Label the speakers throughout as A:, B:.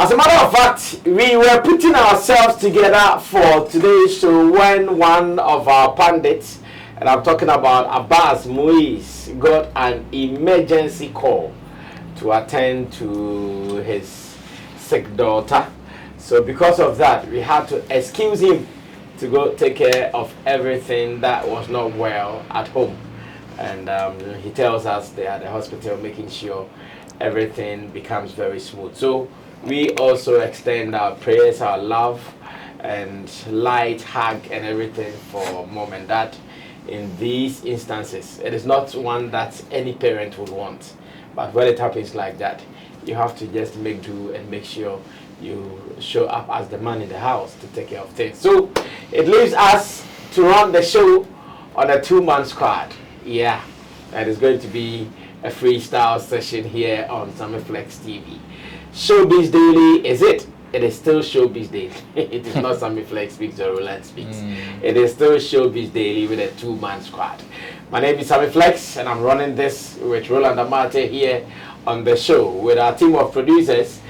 A: As a matter of fact, we were putting ourselves together for today's show when one of our pundits, and I'm talking about Abbas Muiz, got an emergency call to attend to his sick daughter. So because of that, we had to excuse him to go take care of everything that was not well at home. And he tells us they are at the hospital making sure everything becomes very smooth. So we also extend our prayers, our love, and light hug and everything for mom and dad in these instances. It is not one that any parent would want, but when it happens like that, you have to just make do and make sure you show up as the man in the house to take care of things. So it leaves us to run the show on a 2-man squad. Yeah, and it's going to be a freestyle session here on Sammy Flex TV. Showbiz Daily, is it? It is still Showbiz Daily. It is not Sammy Flex Speaks or Roland Speaks. It is still Showbiz Daily with a 2-man squad. My name is Sammy Flex, and I'm running this with Roland Amate here on the show with our team of producers,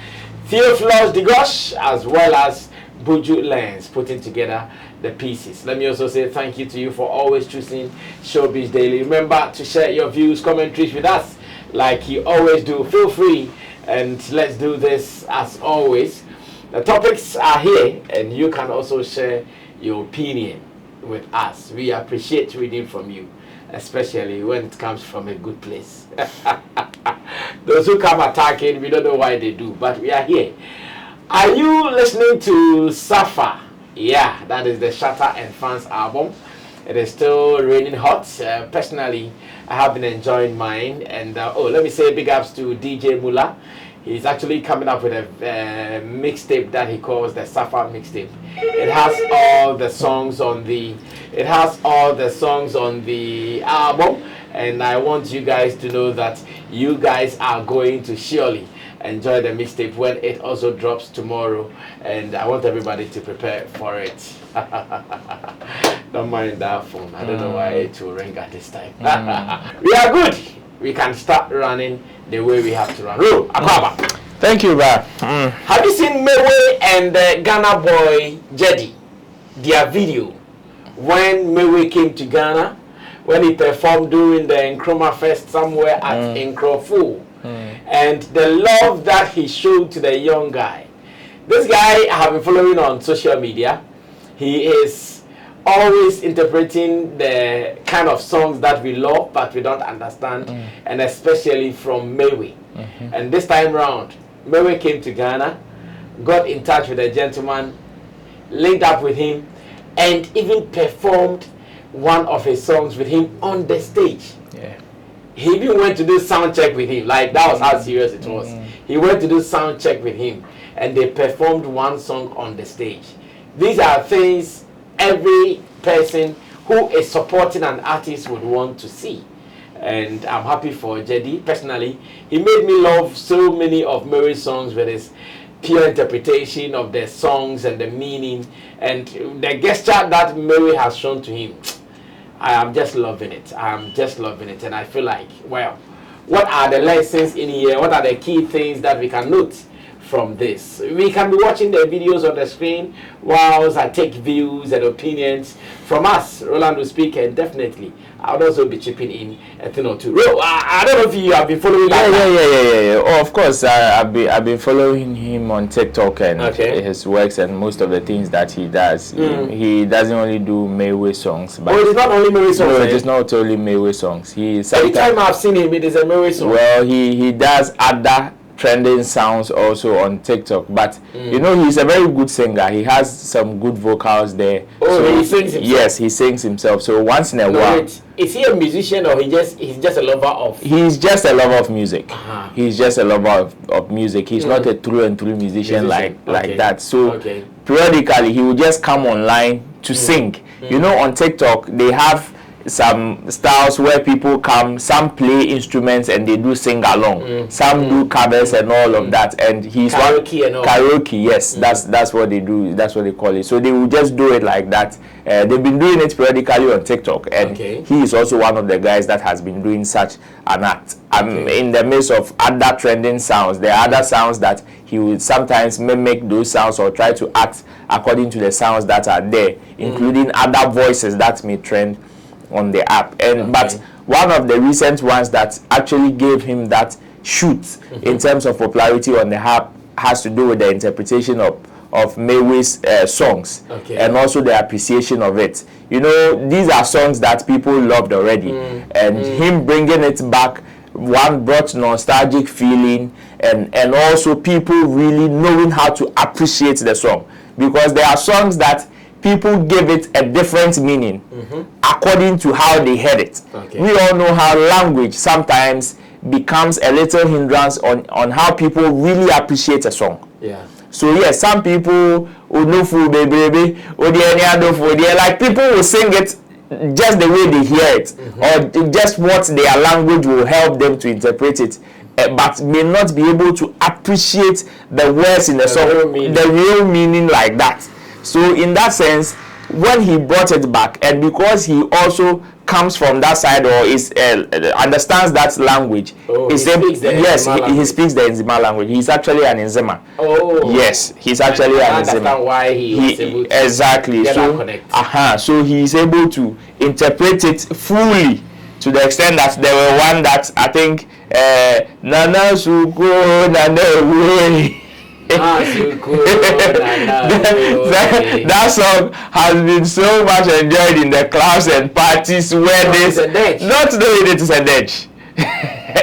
A: Theophilus Digosh, as well as Buju Lens, putting together the pieces. Let me also say thank you to you for always choosing Showbiz Daily. Remember to share your views, commentaries with us like you always do. Feel free, and let's do this as always. The topics are here, and you can also share your opinion with us. We appreciate reading from you, especially when it comes from a good place. Those who come attacking, we don't know why they do, but we are here. Are you listening to Safa? Yeah, that is the Shatter and Fans album. It is still raining hot. Personally, I have been enjoying mine. And let me say big ups to DJ Mula. He's actually coming up with a mixtape that he calls the Safa mixtape. It has all the songs on the album, and I want you guys to know that you guys are going to surely enjoy the mixtape when it also drops tomorrow, and I want everybody to prepare for it. Don't mind that phone. I don't know why it will ring at this time. We are good. We can start running the way we have to run. Akaba.
B: Thank you, Brad.
A: Have you seen Meiway and Ghana boy Jedi? Their video when Meiway came to Ghana, when he performed during the Nkrumah Fest somewhere at Nkrofo, and the love that he showed to the young guy. This guy I have been following on social media. He is always interpreting the kind of songs that we love but we don't understand, and especially from Meiway. And this time round, Meiway came to Ghana, got in touch with a gentleman, linked up with him, and even performed one of his songs with him on the stage.
B: Yeah.
A: He even went to do sound check with him. Like, that was how serious it was. He went to do sound check with him, and they performed one song on the stage. These are things every person who is supporting an artist would want to see. And I'm happy for Jedi. Personally, he made me love so many of Meiway's songs with his pure interpretation of the songs and the meaning and the gesture that Meiway has shown to him. I am just loving it. And I feel like, well, what are the lessons in here? What are the key things that we can note from this? We can be watching the videos on the screen whilst I take views and opinions from us. Roland will speak, and definitely I would also be chipping in a thing or two. I don't know if you have been following that.
B: Yeah. Oh, of course, I've been following him on TikTok and his works and most of the things that he does. He doesn't only do Meiway songs. But
A: it is not only Meiway songs.
B: No, it is not only Meiway songs.
A: Every time I've seen him, it is a Meiway song.
B: Well, he does other trending sounds also on TikTok, but you know, he's a very good singer. He has some good vocals there.
A: So he sings himself?
B: Yes, he sings himself. So once in a while.
A: Is he a musician, or he's just a lover of?
B: He's just a lover of music. He's just a lover of music. He's not a through and through musician like that. So periodically he will just come online to sing. You know, on TikTok they have some styles where people come, some play instruments and they do sing along, some do covers and all of that, and he's
A: karaoke and all.
B: Karaoke, yes, that's what they do, that's what they call it. So they will just do it like that. They've been doing it periodically on TikTok, and he is also one of the guys that has been doing such an act. In the midst of other trending sounds, there are other sounds that he will sometimes mimic those sounds or try to act according to the sounds that are there, including other voices that may trend on the app. And but one of the recent ones that actually gave him that shoot in terms of popularity on the app has to do with the interpretation of Meiway's songs, and also the appreciation of it. You know, these are songs that people loved already, and him bringing it back, one brought nostalgic feeling, and also people really knowing how to appreciate the song, because there are songs that people give it a different meaning according to how they heard it. We all know how language sometimes becomes a little hindrance on how people really appreciate a song. So yes, some people like people will sing it just the way they hear it, or just what their language will help them to interpret it, but may not be able to appreciate the words in the song, the real meaning like that. So in that sense, when he brought it back, and because he also comes from that side, or is understands that language, he speaks the Nzima language. He's actually an Nzima. Yes, he's actually an Nzima.
A: Understand why he was able to
B: exactly
A: get
B: so
A: connect.
B: So he is able to interpret it fully, to the extent that there were one that I think Nana Suko Nana that song has been so much enjoyed in the clubs and parties where they not knowing it is a ditch.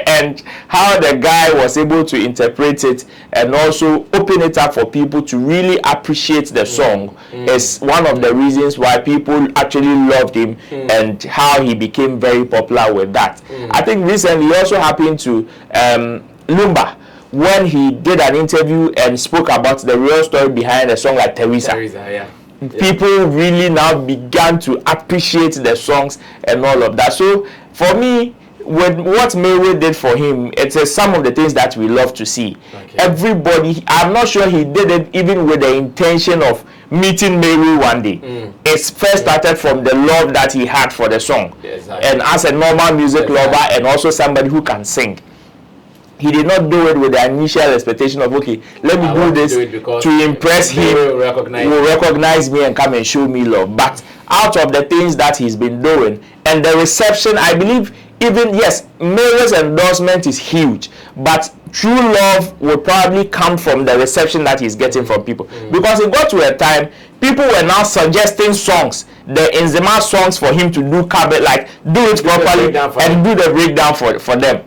B: And how the guy was able to interpret it and also open it up for people to really appreciate the song is one of the reasons why people actually loved him, and how he became very popular with that. I think recently he also happened to Lumba, when he did an interview and spoke about the real story behind a song like Teresa. People really now began to appreciate the songs and all of that. So for me, with what Meiway did for him, it's some of the things that we love to see. Everybody, I'm not sure he did it even with the intention of meeting Meiway one day. It first started from the love that he had for the song, and as a normal music lover and also somebody who can sing. He did not do it with the initial expectation of, okay, let me do this to impress him, will recognize me and come and show me love. But out of the things that he's been doing and the reception, I believe, even, yes, Meiway's endorsement is huge, but true love will probably come from the reception that he's getting from people. Because it got to a time, people were now suggesting songs, the Nzima songs, for him to do cover, like do it properly and do the breakdown for them.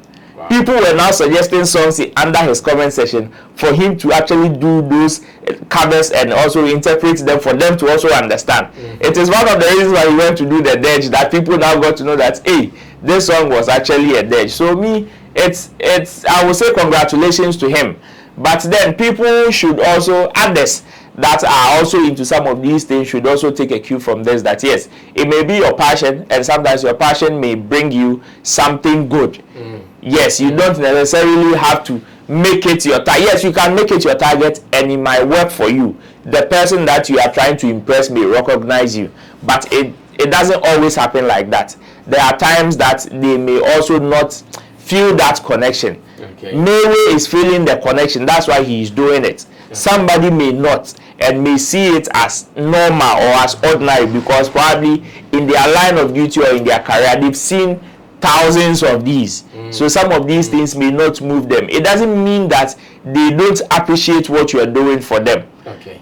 B: People were now suggesting songs under his comment section for him to actually do those covers and also interpret them for them to also understand. It is one of the reasons why he went to do the Dej, that people now got to know that, hey, this song was actually a Dej. So me, it's I would say congratulations to him. But then people should also, others that are also into some of these things, should also take a cue from this, that yes, it may be your passion, and sometimes your passion may bring you something good. Yes, you don't necessarily have to make it your target. Yes, you can make it your target and it might work for you. The person that you are trying to impress may recognize you, but it doesn't always happen like that. There are times that they may also not feel that connection. Meiway is feeling the connection, that's why he is doing it. Somebody may not and may see it as normal or as ordinary, because probably in their line of duty or in their career they've seen thousands of these. So some of these things may not move them. It doesn't mean that they don't appreciate what you are doing for them.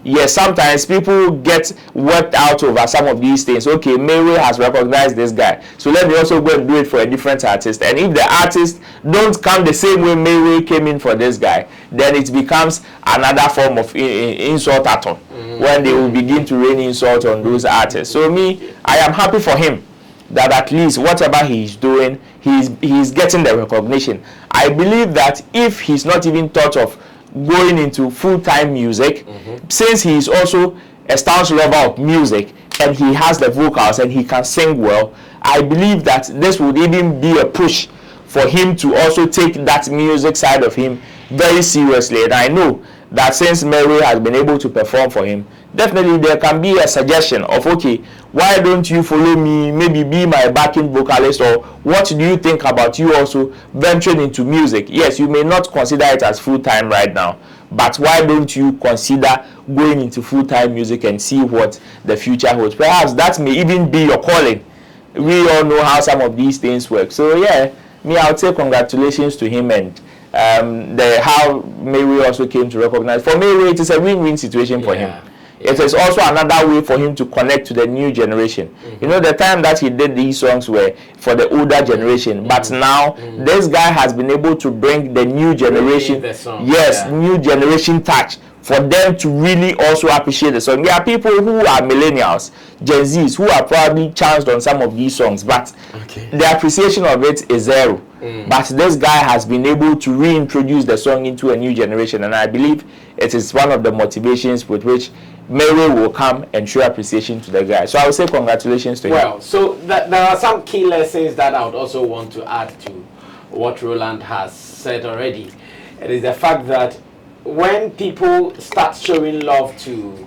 B: Yes, sometimes people get worked out over some of these things. Okay, Meiway has recognized this guy, so let me also go and do it for a different artist. And if the artist don't come the same way Meiway came in for this guy, then it becomes another form of insult at all, when they will begin to rain insult on those artists. So me, I am happy for him that at least whatever he's doing, he's getting the recognition. I believe that if he's not even thought of going into full-time music, since he's also a staunch lover of music, and he has the vocals and he can sing well, I believe that this would even be a push for him to also take that music side of him very seriously. And I know that since Meiway has been able to perform for him, definitely there can be a suggestion of, okay, why don't you follow me, maybe be my backing vocalist, or what do you think about you also venturing into music? Yes, you may not consider it as full-time right now, but why don't you consider going into full-time music and see what the future holds? Perhaps that may even be your calling. We all know how some of these things work. So yeah, me, I would say congratulations to him, and how Meiway also came to recognize. For Meiway, it is a win-win situation for him. It is also another way for him to connect to the new generation. You know, the time that he did these songs were for the older generation, but now this guy has been able to bring the new generation, new generation touch, for them to really also appreciate the song. There are people who are millennials, Gen Zs, who are probably chanced on some of these songs, but the appreciation of it is zero. But this guy has been able to reintroduce the song into a new generation, and I believe it is one of the motivations with which Meiway will come and show appreciation to the guy. So I would say congratulations to him.
A: Well, so there are some key lessons that I would also want to add to what Roland has said already. It is the fact that when people start showing love to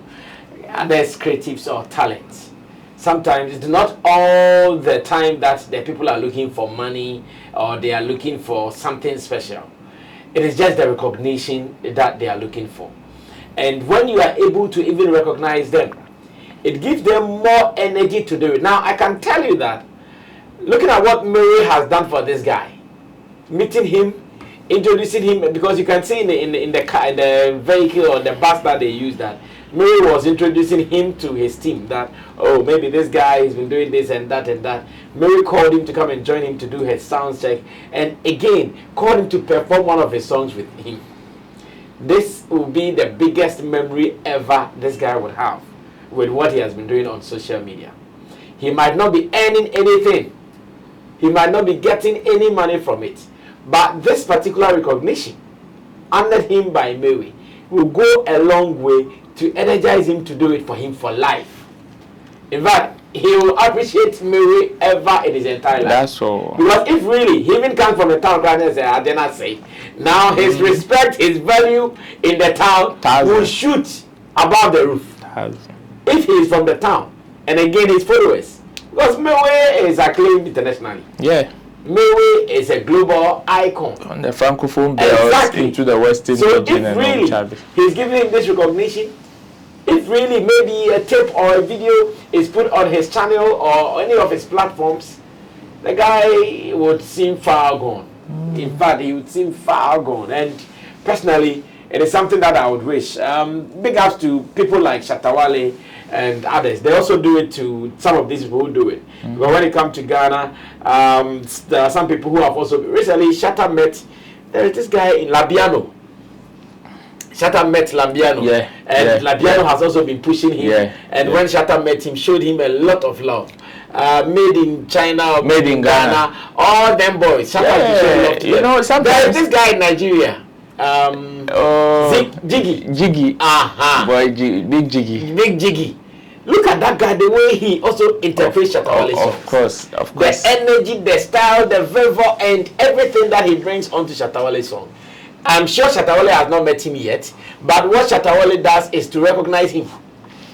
A: others' creatives or talents, sometimes it's not all the time that the people are looking for money or they are looking for something special. It is just the recognition that they are looking for. And when you are able to even recognize them, it gives them more energy to do it. Now, I can tell you that, looking at what Meiway has done for this guy, meeting him, introducing him, because you can see in the car, in the vehicle or the bus that they use, that Meiway was introducing him to his team, that, oh, maybe this guy has been doing this and that and that. Meiway called him to come and join him to do his sound check, and again called him to perform one of his songs with him. This will be the biggest memory ever this guy would have with what he has been doing on social media. He might not be earning anything, he might not be getting any money from it, but this particular recognition honored him by Meiway will go a long way to energize him to do it for him for life. In fact, he will appreciate Meiway ever in his entire life.
B: That's all.
A: Because if really he even comes from the town and say, I did not say, now his respect, his value in the town will shoot above the roof. If he is from the town, and again his followers, because Meiway is acclaimed internationally.
B: Yeah.
A: Meiway is a global icon.
B: On the Francophone belts into the Western region.
A: So if really he's giving him this recognition, if really maybe a tape or a video is put on his channel or any of his platforms, the guy would seem far gone. In fact, he would seem far gone. And personally, it is something that I would wish. Big ups to people like Shatawale and others. They also do it to some of these people who do it. But when it comes to Ghana, there are some people who have also recently Shatta met. There is this guy in Labiano. Shatta met Labiano, and Labiano has also been pushing him. And when Shatta met him, showed him a lot of love. Made in China, or made in Ghana, all them boys. Shatta has been showing love to them. You know, sometimes there is this guy in Nigeria. Jiggy.
B: Boy, Big Jiggy.
A: Big Jiggy. Look at that guy, the way he also interprets Shatawale songs.
B: Of course.
A: The energy, the style, the fervor, and everything that he brings onto Shatawale song. I'm sure Shatawale has not met him yet, but what Shatawale does is to recognize him.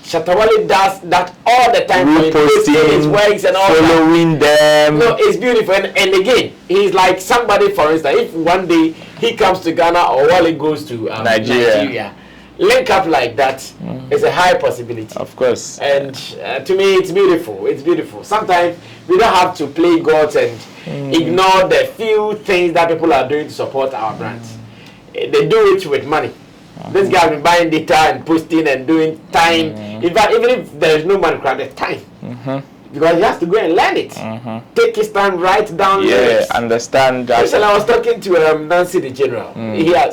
A: Shatawale does that all the time, reposting his works and all
B: following them.
A: No, it's beautiful. And again, he's like somebody, for instance, if one day he comes to Ghana or while he goes to Nigeria, link up like that is a high possibility.
B: Of course.
A: And to me, it's beautiful. It's beautiful. Sometimes we don't have to play gods and ignore the few things that people are doing to support our brands. They do it with money. This guy has been buying data and posting and doing time. In fact, even if there is no money, there's time. Because he has to go and learn it. Take his time, write down lyrics.
B: Understand that.
A: Recently, I was talking to Nancy the General.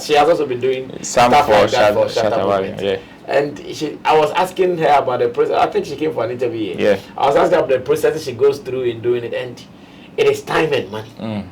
A: She has also been doing
B: some
A: stuff
B: for
A: like that for
B: Shatawale.
A: And I was asking her about the process. I think she came for an interview here. I was asking her about the process she goes through in doing it, and it is time and money.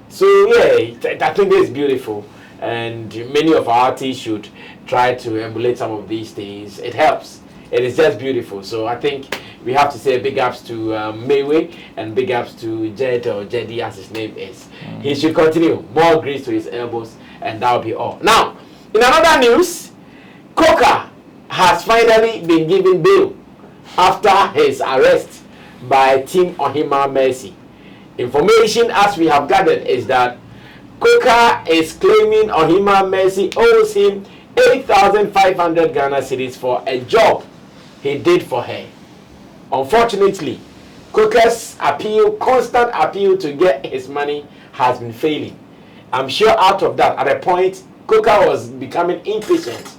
A: So I think this is beautiful. And many of our artists should try to emulate some of these things. It helps. It is just beautiful. So I think we have to say big ups to Meiway and big ups to Jed or Jedi as his name is. He should continue. More grease to his elbows, and that'll be all. Now, in another news, Koka has finally been given bail after his arrest by Team Ohima Mercy. Information as we have gathered is that Koka is claiming Ohima Mercy owes him 8,500 Ghana cedis for a job he did for her. Unfortunately, Koka's constant appeal to get his money has been failing. I'm sure out of that, at a point, Koka was becoming impatient.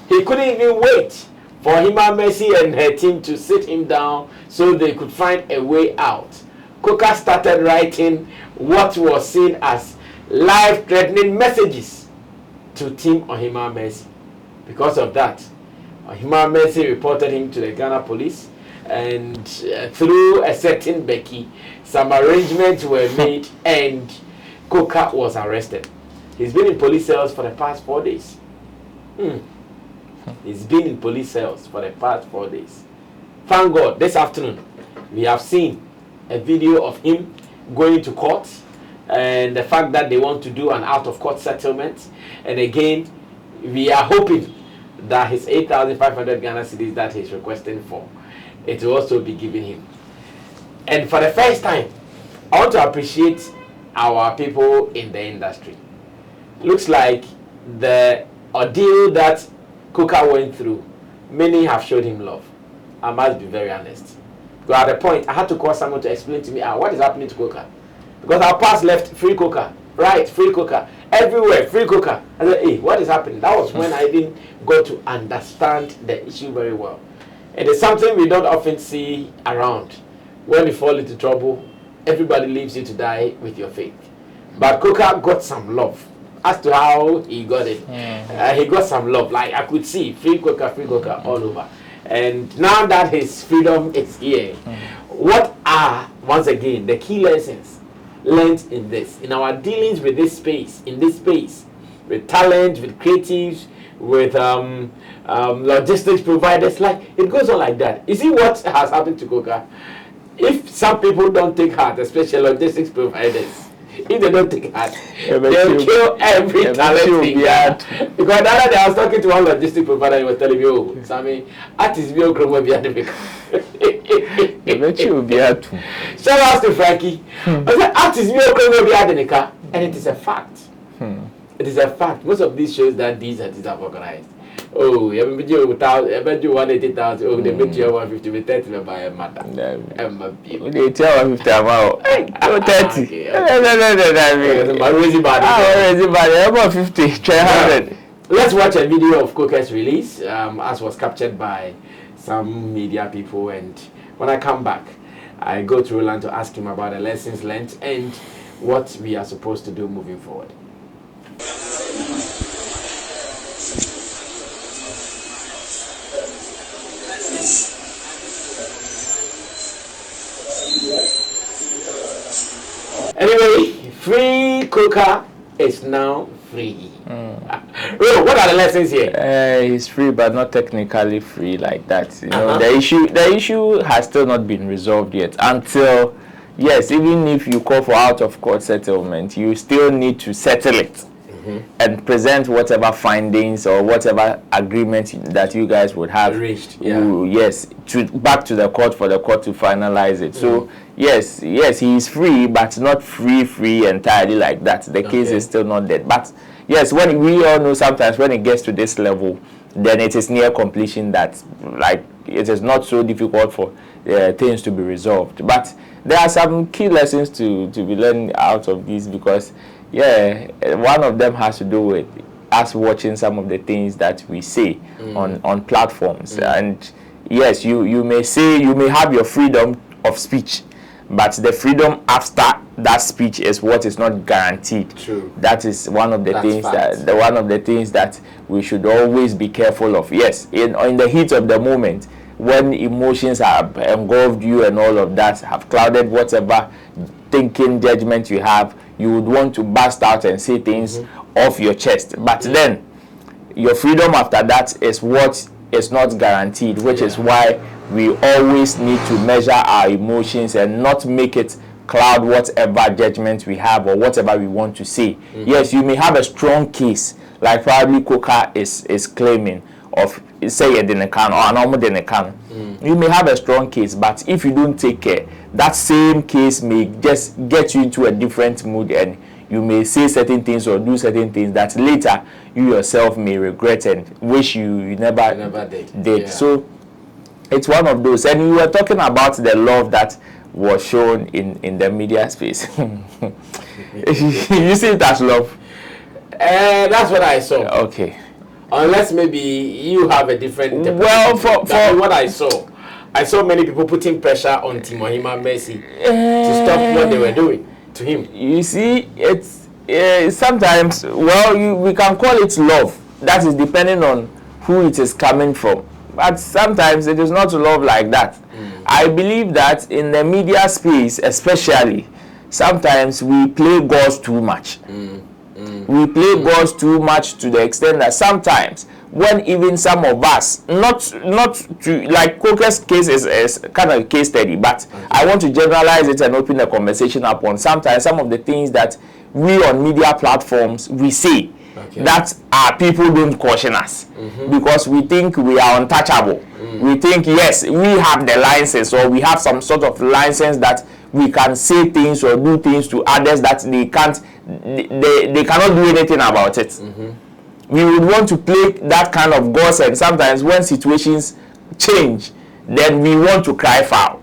A: He couldn't even wait for Ohima Mercy and her team to sit him down so they could find a way out. Koka started writing what was seen as life-threatening messages to Team Ohima Mercy. Because of that, Ohima Mercy reported him to the Ghana police, and through a certain Becky, some arrangements were made and Koka was arrested. He's been in police cells for the past 4 days. He's been in police cells for the past 4 days. Thank God, this afternoon, we have seen a video of him going to court and the fact that they want to do an out-of-court settlement. And again, we are hoping that his 8,500 Ghana cedis that he's requesting for, it will also be given him. And for the first time, I want to appreciate our people in the industry. Looks like the ordeal that Koka went through, many have showed him love. I must be very honest. Because at a point, I had to call someone to explain to me, what is happening to Koka? Because our past left free Koka, right, free Koka, everywhere, free Koka. I said, hey, what is happening? That was when I didn't go to understand the issue very well. It is something we don't often see around. When you fall into trouble, everybody leaves you to die with your faith. But Koka got some love. As to how he got it, he got some love. Like I could see free Koka all over. And now that his freedom is here, what are, once again, the key lessons learned in this, in our dealings with this space, with talent, with creatives, with logistics providers? Like, it goes on like that. You see what has happened to Koka? If some people don't take heart, especially logistics providers, if they don't take heart, they'll kill every talent thing. Because the other day I was talking to one logistic provider, he was telling me, oh, Sammy, artists will grow be at the shout out to Frankie. I said, artists will grow be at the and it is a fact. It is a fact. Most of these shows that these artists have organized. Oh, you have you 180,000. Oh, they make you 150. We 30 by a matter. They tell 150 about 30. About 50. 100. Let's watch a video of Koka's release, as was captured by some media people. And when I come back, I go to Roland to ask him about the lessons learned and what we are supposed to do moving forward. Anyway, free Koka is now free. What are the lessons here?
B: He's free, but not technically free like that. You know, the issue has still not been resolved yet. Until, yes, even if you call for out-of-court settlement, you still need to settle it and present whatever findings or whatever agreement that you guys would have
A: reached.
B: Yes, back to the court for the court to finalize it. So yes, he is free, but not free entirely like that. The case is still not dead. But yes, when we all know sometimes when it gets to this level, then it is near completion that, like, it is not so difficult for things to be resolved. But there are some key lessons to be learned out of this, because one of them has to do with us watching some of the things that we say on platforms. And yes, you may say, you may have your freedom of speech, but the freedom after that speech is what is not guaranteed.
A: True.
B: That is one of the things that we should always be careful of. Yes, in the heat of the moment, when emotions have engulfed you and all of that have clouded whatever thinking judgment you have, you would want to burst out and say things off your chest. But then your freedom after that is what is not guaranteed, which is why we always need to measure our emotions and not make it cloud whatever judgment we have or whatever we want to say. Yes, you may have a strong case, like probably Koka is claiming of, say, a Denekan or an Omo Denekan. You may have a strong case, but if you don't take care, that same case may just get you into a different mood, and you may say certain things or do certain things that later you yourself may regret and wish you never did. Yeah. So it's one of those. And we were talking about the love that was shown in the media space. You see it as love?
A: That's what I saw.
B: Okay.
A: Unless maybe you have a different.
B: Well, for
A: what I saw many people putting pressure on Timohima Messi to stop what they were doing to him.
B: You see, it's sometimes, we can call it love. That is depending on who it is coming from. But sometimes it is not love like that. I believe that in the media space, especially, sometimes we play gods too much. We play gods too much to the extent that sometimes when even some of us, not to, like Koka's case is kind of a case study, but I want to generalize it and open the conversation upon sometimes some of the things that we on media platforms we say that our people don't caution us because we think we are untouchable. We think, yes, we have the license, or we have some sort of license that we can say things or do things to others that they can't, they cannot do anything about it. We would want to play that kind of gossip, and sometimes when situations change, then we want to cry foul.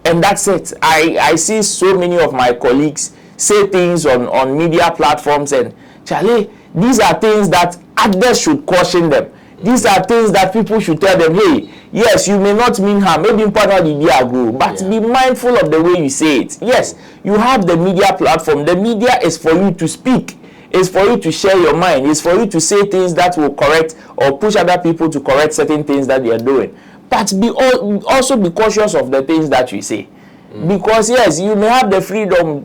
B: And that's it. I see so many of my colleagues say things on media platforms, and Charlie, these are things that others should caution them. These are things that people should tell them, hey, yes, you may not mean harm, maybe in part of the media group, but be mindful of the way you say it. Yes, you have the media platform. The media is for you to speak. It's for you to share your mind. It's for you to say things that will correct or push other people to correct certain things that they are doing. But also be cautious of the things that you say. Because yes, you may have the freedom,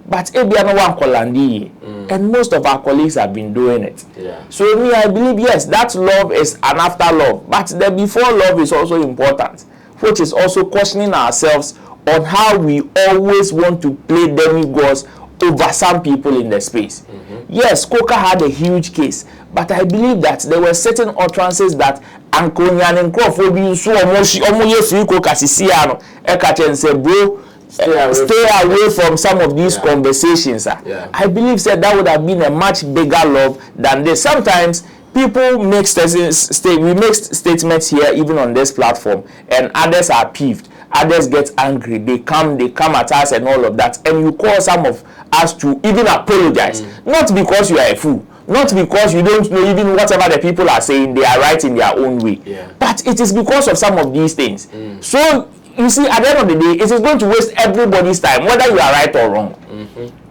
B: but and most of our colleagues have been doing it. So me, I believe, yes, that love is an after love, but the before love is also important, which is also questioning ourselves on how we always want to play demigods over some people in the space. Yes, Koka had a huge case, but I believe that there were certain utterances that Ankonya and Crawford so almost Koka Sisiano Ekachen said, bro, stay away from some of these conversations. I believe that would have been a much bigger love than this. Sometimes people make statements here, even on this platform, and others are peeved. Others get angry. They come at us and all of that. And you call some of us to even apologize. Not because you are a fool. Not because you don't know even whatever the people are saying, they are right in their own way. But it is because of some of these things. So, you see, at the end of the day, it is going to waste everybody's time, whether you are right or wrong.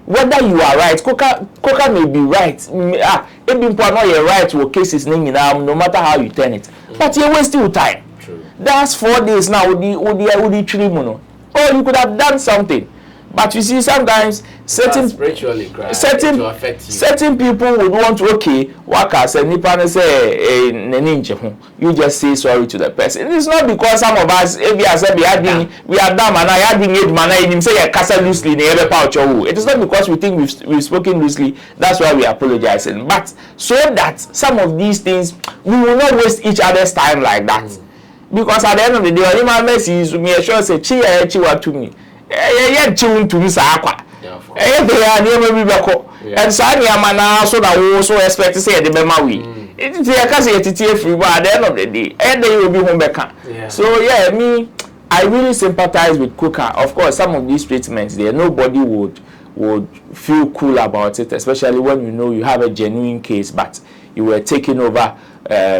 B: Whether you are right, Koka may be right. Even not your right to a case's name, no matter how you turn it. But you're wasting your time. That's 4 days now. Oh, you could have done something. But you see, sometimes certain people would want to, you just say sorry to the person. It's not because some of us, we are dumb and I had been loosely. It is not because we think we've spoken loosely. That's why we are apologizing. But so that some of these things, we will not waste each other's time like that. Because at the end of the day, my message is me sure say chiwa to me. Tune to Miss Aqua. And Sanya Mana so that we also expect to say the Bemawi. It's a case free, but at the end of the day, and they will be home back. So yeah, me, I really sympathize with Koka. Of course, some of these statements there, nobody would feel cool about it, especially when you know you have a genuine case, but you were taken over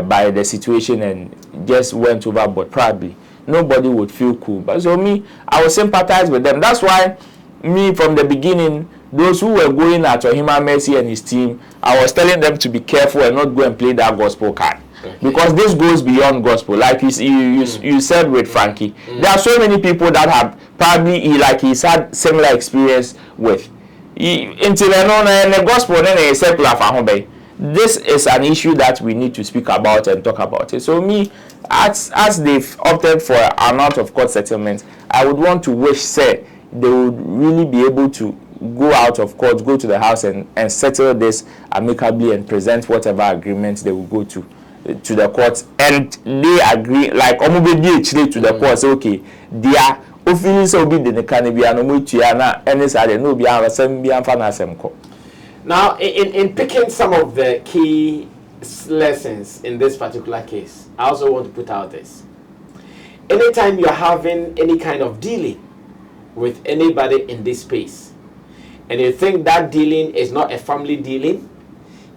B: by the situation and just went overboard. Probably nobody would feel cool. But so me, I will sympathize with them. That's why me from the beginning, those who were going at Ohima Mercy and his team, I was telling them to be careful and not go and play that gospel card. Because this goes beyond gospel. Like you said with Frankie, there are so many people that have probably he's had similar experience with. Until the gospel then a secular for home. this is an issue that we need to speak about and talk about it. So me, as they've opted for an out of court settlement, I would want to wish, say, they would really be able to go out of court, go to the house and settle this amicably and present whatever agreements they will go to the court, and they agree, like to the court, say, okay, they are officially be the canibia no mutuana and this are no be
A: now in picking some of the key lessons in this particular case, I also want to put out this. Anytime you're having any kind of dealing with anybody in this space, and you think that dealing is not a family dealing,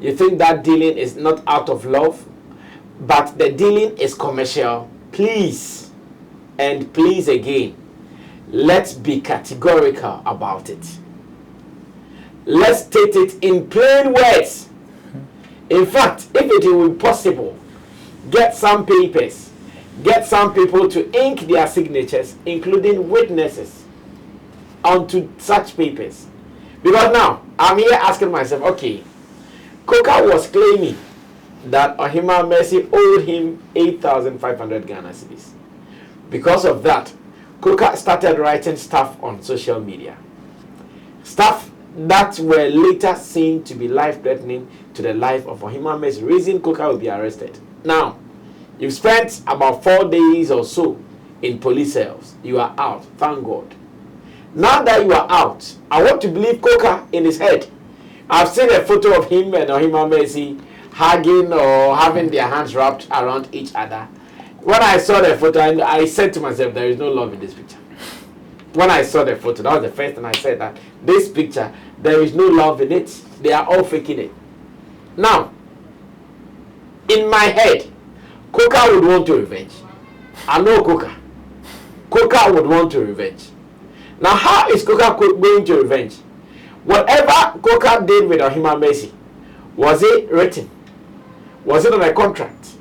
A: you think that dealing is not out of love, but the dealing is commercial, please, and please again, let's be categorical about it. Let's state it in plain words. In fact, if it will be possible, get some papers, get some people to ink their signatures, including witnesses, onto such papers. Because now, I'm here asking myself, okay, Koka was claiming that Ohima Mercy owed him 8,500 Ghana cedis. Because of that, Koka started writing stuff on social media. Stuff that were later seen to be life-threatening to the life of Ohima Mercy, reason Koka will be arrested. Now, you've spent about 4 days or so in police cells. You are out, thank God. Now that you are out, I want to believe Koka in his head. I've seen a photo of him and Ohima Mercy hugging or having their hands wrapped around each other. When I saw the photo, I said to myself, there is no love in this picture. When I saw the photo, that was the first thing I said, that this picture, there is no love in it. They are all faking it. Now, in my head, Koka would want to revenge. I know Koka. Koka would want to revenge. Now, how is Koka going to revenge? Whatever Koka did with Ohima Mercy, was it written? Was it on a contract?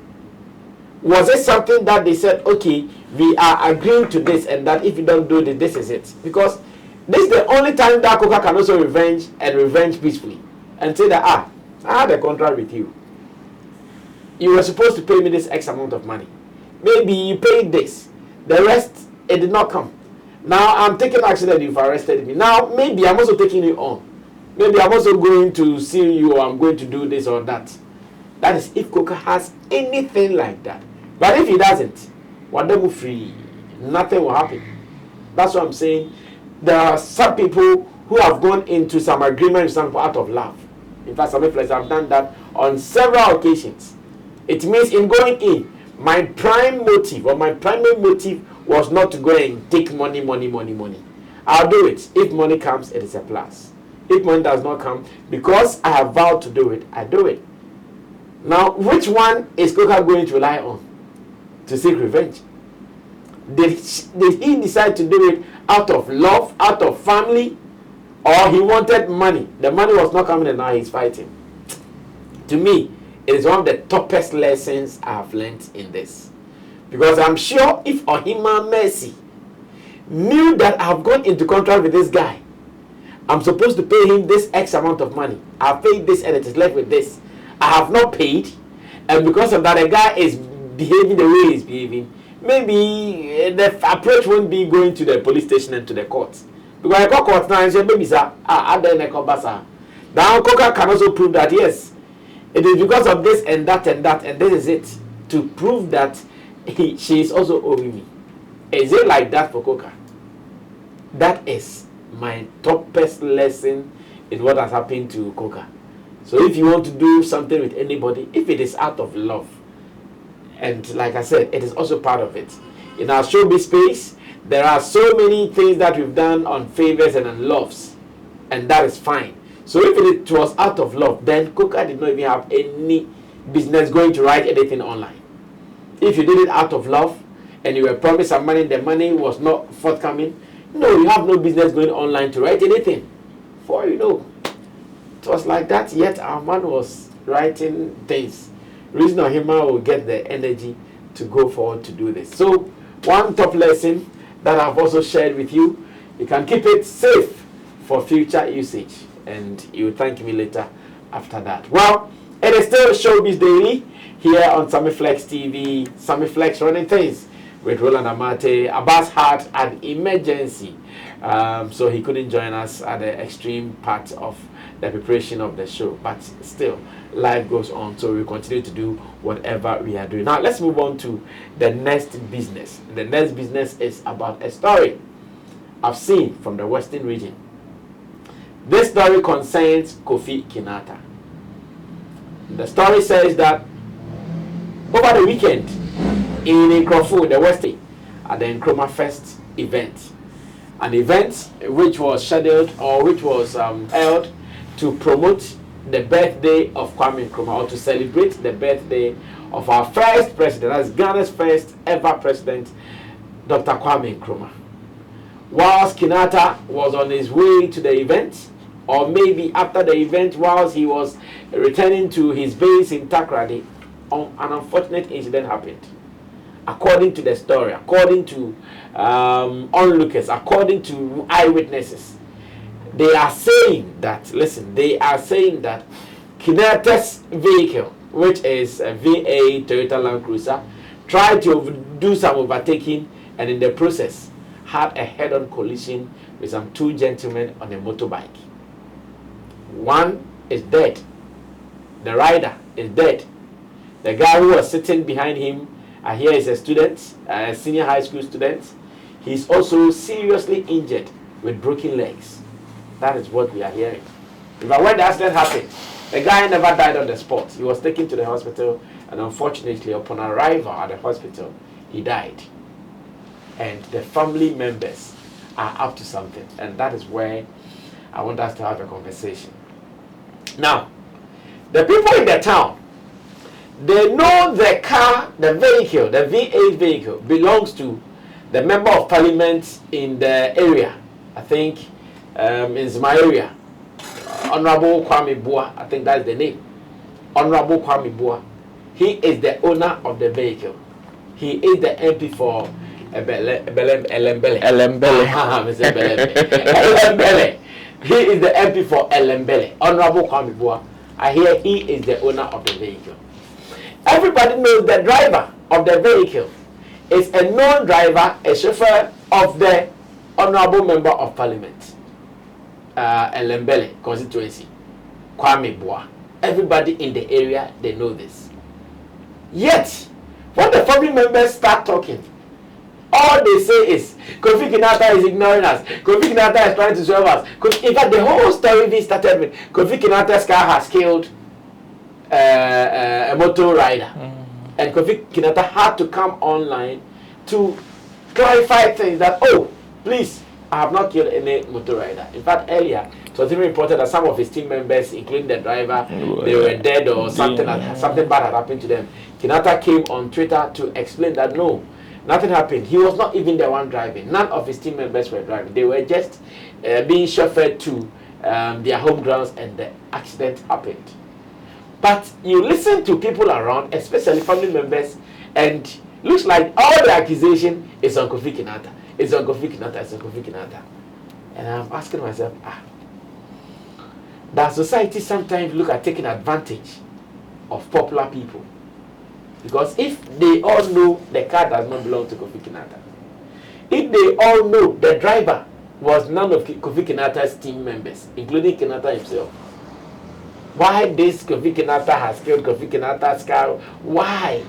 A: Was it something that they said, okay, we are agreeing to this, and that if you don't do this, this is it? Because this is the only time that Koka can also revenge and revenge peacefully and say that, I had a contract with you. You were supposed to pay me this X amount of money. Maybe you paid this. The rest, it did not come. Now I'm taking action that you've arrested me. Now maybe I'm also taking you on. Maybe I'm also going to see you, or I'm going to do this or that. That is if Koka has anything like that. But if he doesn't, whatever free, nothing will happen. That's what I'm saying. There are some people who have gone into some agreement with some people out of love. In fact, some people have done that on several occasions. It means in going in, my prime motive or my primary motive was not to go and take money. I'll do it. If money comes, it is a plus. If money does not come, because I have vowed to do it, I do it. Now, which one is Koka going to rely on to seek revenge? Did he decide to do it out of love, out of family, or he wanted money? The money was not coming and now he's fighting. To me, it is one of the toughest lessons I have learned in this. Because I'm sure if Ohima Mercy knew that I've gone into contract with this guy, I'm supposed to pay him this X amount of money. I've paid this and it is left with this. I have not paid, and because of that, the guy is behaving the way he's behaving. Maybe the approach won't be going to the police station and to the courts. Because the court now say, maybe sir, now Koka can also prove that yes, it is because of this and that and that, and this is it, to prove that she is also owing me. Is it like that for Koka? That is my toughest lesson in what has happened to Koka. So if you want to do something with anybody, if it is out of love, and like I said, it is also part of it. In our showbiz space, there are so many things that we've done on favors and on loves, and that is fine. So if it was out of love, then Koka did not even have any business going to write anything online. If you did it out of love, and you were promised some money, the money was not forthcoming, no, you have no business going online to write anything. For you know, it was like that, yet our man was writing things. Reason Ohima will get the energy to go forward to do this. So, one top lesson that I've also shared with you, you can keep it safe for future usage. And you will thank me later after that. Well, It is still Showbiz Daily here on Sammy Flex TV. Sammy Flex running things with Roland Amate. Abbas had an emergency, so he couldn't join us at the extreme part of the preparation of the show. But still, life goes on, so we continue to do whatever we are doing. Now, let's move on to the next business. The next business is about a story I've seen from the Western region. This story concerns Kofi Kinata. The story says that over the weekend in Nkrofo, the Western, at the Nkrumah Fest event, an event which was scheduled or which was held to promote the birthday of Kwame Nkrumah, or to celebrate the birthday of our first president, that's Ghana's first ever president, Dr. Kwame Nkrumah. Whilst Kinaata was on his way to the event, or maybe after the event, whilst he was returning to his base in Takrady, an unfortunate incident happened. According to the story, according to onlookers, according to eyewitnesses, they are saying that, listen, they are saying that Kinaata's vehicle, which is a V8 Toyota Land Cruiser, tried to do some overtaking, and in the process had a head-on collision with some two gentlemen on a motorbike. One is dead. The rider is dead. The guy who was sitting behind him, here is a student, a senior high school student. He's also seriously injured with broken legs. That is what we are hearing. But when the accident happened, the guy never died on the spot. He was taken to the hospital, and unfortunately, upon arrival at the hospital, he died. And the family members are up to something, and that is where I want us to have a conversation. Now, the people in the town, they know the car, the vehicle, the V8 vehicle belongs to the member of parliament in the area. I think in my area, Honorable Kwame Boa, I think that's the name. Honorable Kwame Boa. He is the owner of the vehicle. He is the MP for Elembele. He is the MP for Elembele. Honorable Kwame Boa. I hear he is the owner of the vehicle. Everybody knows the driver of the vehicle is a known driver, a chauffeur of the Honorable Member of Parliament, Elembele constituency, Kwame Boa. Everybody in the area, they know this. Yet, when the family members start talking, all they say is, Kofi Kinata is ignoring us. Kofi Kinata is trying to serve us. In fact, the whole story started with Kofi Kinata's car has killed a motor rider. And Kofi Kinata had to come online to clarify things that, oh, please, I have not killed any motor rider. In fact, earlier, it was even reported that some of his team members, including the driver, they were dead or something bad had happened to them. Kinaata came on Twitter to explain that no, nothing happened. He was not even the one driving. None of his team members were driving. They were just being chauffeured to their home grounds, and the accident happened. But you listen to people around, especially family members, and looks like all the accusation is on Kofi Kinata. It's on Kofi Kinata. It's on Kofi Kinata. And I'm asking myself, does society sometimes look at taking advantage of popular people? Because if they all know the car does not belong to Kofi Kinata, if they all know the driver was none of Kofi Kinata's team members, including Kinaata himself, why this Kofi Kinata has killed Kofi Kinata's car? Why?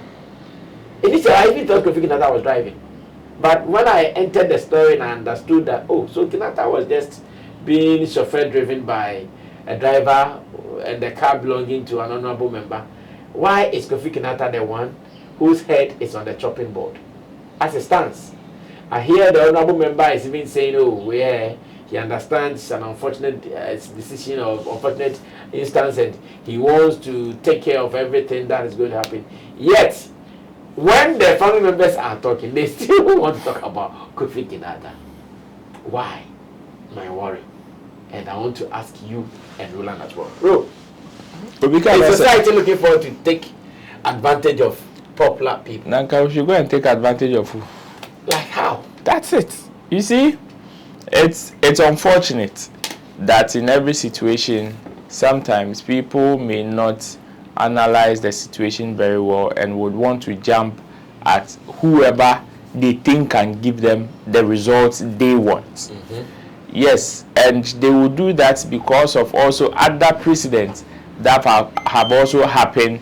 A: Initially, I even thought Kofi Kinata was driving. But when I entered the story and I understood that, oh, so Kinaata was just being chauffeur driven by a driver and the car belonging to an honorable member, why is Kofi Kinata the one whose head is on the chopping board? As it stands, I hear the honorable member is even saying, oh, yeah, he understands an unfortunate decision of unfortunate instance, and he wants to take care of everything that is going to happen. Yet, when the family members are talking, they still want to talk about Kofi Kinata. Why? My worry. And I want to ask you and Roland as well. Bro, is society looking forward to take advantage of popular people?
B: Nanka, we should go and take advantage of who?
A: Like how?
B: That's it. You see, it's unfortunate that in every situation, sometimes people may not analyze the situation very well and would want to jump at whoever they think can give them the results they want. Yes, and they will do that because of also other precedents that have also happened,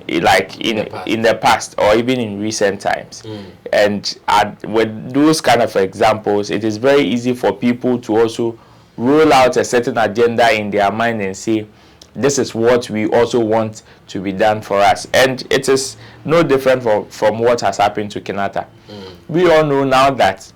B: like in the past or even in recent times. And with those kind of examples, it is very easy for people to also roll out a certain agenda in their mind and say, this is what we also want to be done for us. And it is no different from what has happened to Kinaata. We all know now that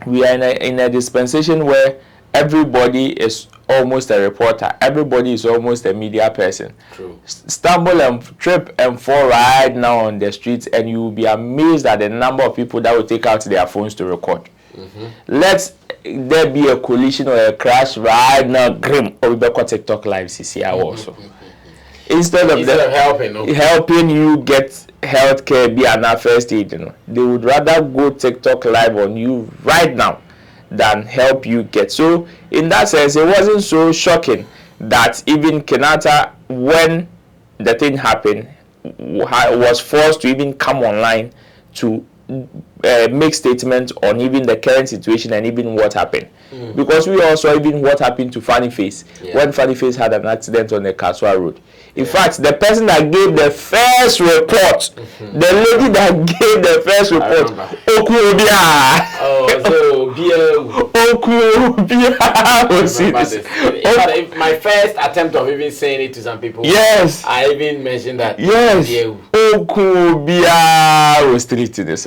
B: we are in a dispensation where everybody is almost a reporter. Everybody is almost a media person.
A: True.
B: Stumble and trip and fall right now on the streets, and you will be amazed at the number of people that will take out their phones to record. Let there be a collision or a crash right now, grim, or we better TikTok live CCI also. Instead of helping you get healthcare, be an first aid, they would rather go TikTok live on you right now than help you get. So in that sense, it wasn't so shocking that even Kinaata, when the thing happened, was forced to even come online to make statements on even the current situation and even what happened. Because we also even what happened to Funny Face when Funny Face had an accident on the Kaswa Road. In fact, the person that gave the first report, the lady that gave the first report,
A: my first attempt of even saying it to some people.
B: Yes.
A: I even mentioned that.
B: Yes. Was treated this.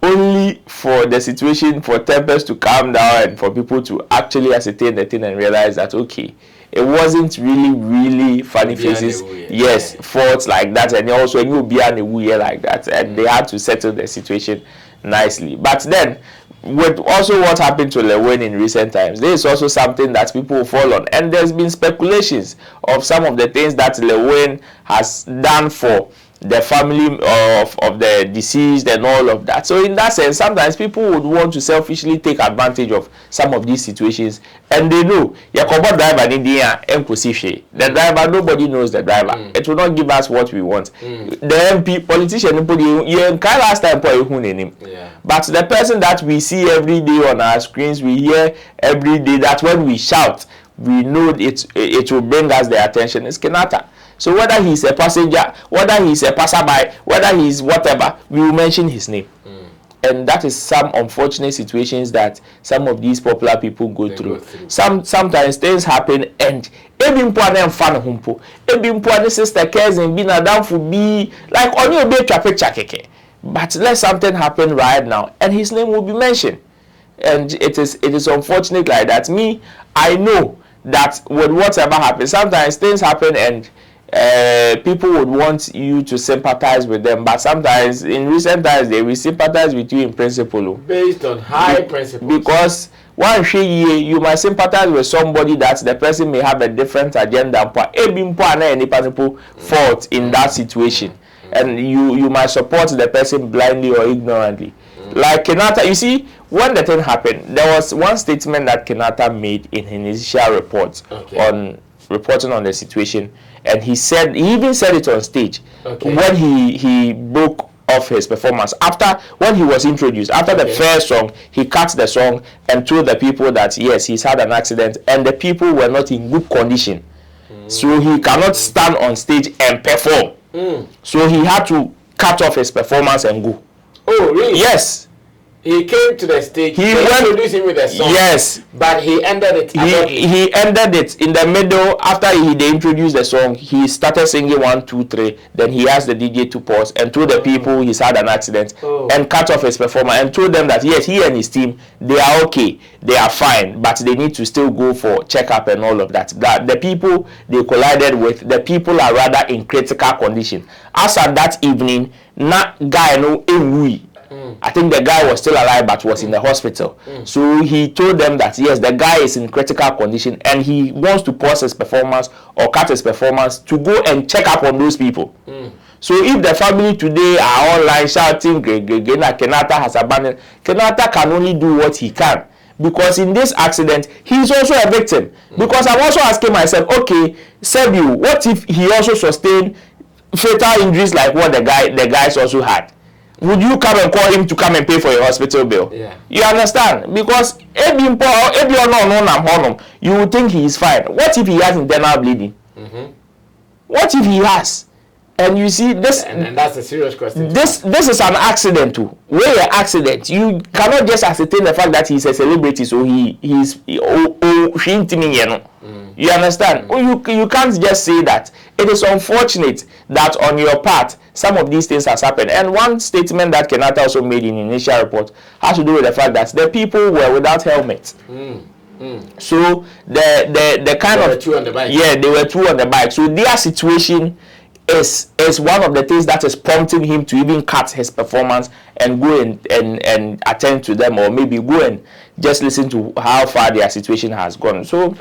B: Only for the situation, for tempers to calm down and for people to actually ascertain the thing and realize that, okay, it wasn't really Funny Faces, faults like that, and also you be like that, and they had to settle the situation nicely. But then, with also what happened to Lewin in recent times, there is also something that people will fall on, and there's been speculations of some of the things that Lewin has done for the family of the deceased and all of that. So in that sense, sometimes people would want to selfishly take advantage of some of these situations, and they know the driver, nobody knows the driver. It will not give us what we want. The MP politician, last time, but the person that we see every day on our screens, we hear every day, that when we shout, we know it will bring us the attention, is Kinaata. So whether he's a passenger, whether he's a passerby, whether he's whatever, we will mention his name. And that is some unfortunate situations that some of these popular people go through. Sometimes things happen, and sister cousin be like on your bed, but let something happen right now, and his name will be mentioned. And it is unfortunate like that. I know that with whatever happens, sometimes things happen and people would want you to sympathize with them, but sometimes in recent times they will sympathize with you in principle,
A: based on high principles.
B: Because you might sympathize with somebody that the person may have a different agenda, fault in that situation, and you might support the person blindly or ignorantly. Like Kinaata, you see, when the thing happened, there was one statement that Kinaata made in his initial report on reporting on the situation, and he even said it on stage when he broke off his performance. When he was introduced, after the first song, he cut the song and told the people that yes, he's had an accident and the people were not in good condition, so he cannot stand on stage and perform. So he had to cut off his performance and go.
A: Oh, really?
B: Yes.
A: He came to the stage.
B: He
A: introduced him with a song.
B: Yes.
A: But he ended it.
B: He ended it in the middle. After they introduced the song, he started singing 1, 2, 3. Then he asked the DJ to pause and told the people he's had an accident and cut off his performance and told them that yes, he and his team, they are okay, they are fine, but they need to still go for checkup and all of that. That the people they collided with, the people are rather in critical condition. As at that evening, guy I think the guy was still alive but was in the hospital. So he told them that yes, the guy is in critical condition and he wants to pause his performance or cut his performance to go and check up on those people. So if the family today are online shouting, Kinaata has abandoned, Kinaata can only do what he can. because in this accident he's also a victim. Because I'm also asking myself, okay, Sebiu, what if he also sustained fatal injuries like what the guys also had? Would you come and call him to come and pay for your hospital bill?
A: Yeah. You
B: understand? Because you would think he is fine. What if he has internal bleeding? What if he has? And you see this,
A: and that's a serious question.
B: This is an accident too. Where an accident, you cannot just ascertain the fact that he's a celebrity, so he's you understand? You can't just say that. It is unfortunate that on your part some of these things has happened. And one statement that Kinaata also made in the initial report has to do with the fact that the people were without helmets. So the kind
A: of two on the bike.
B: Yeah, they were two on the bike. So their situation is one of the things that is prompting him to even cut his performance and go and attend to them, or maybe go and just listen to how far their situation has gone. So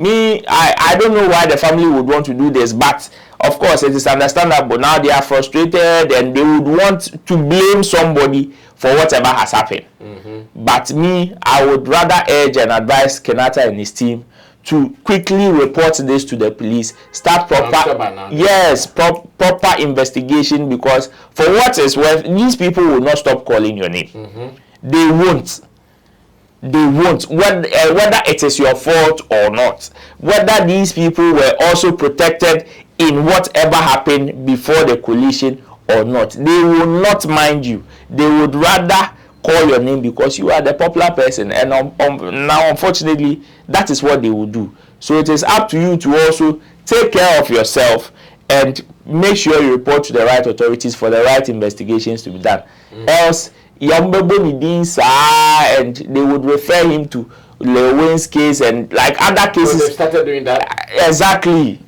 B: I don't know why the family would want to do this, but of course it is understandable. Now they are frustrated and they would want to blame somebody for whatever has happened. But I would rather urge and advise Kinaata and his team to quickly report this to the police, start proper investigation, because for what is worth, these people will not stop calling your name. They won't, whether it is your fault or not, whether these people were also protected in whatever happened before the collision or not. They will not mind you. They would rather call your name because you are the popular person, and now unfortunately that is what they will do. So it is up to you to also take care of yourself and make sure you report to the right authorities for the right investigations to be done. Else and they would refer him to Lewin's case and like other cases.
A: So they started doing that.
B: Exactly.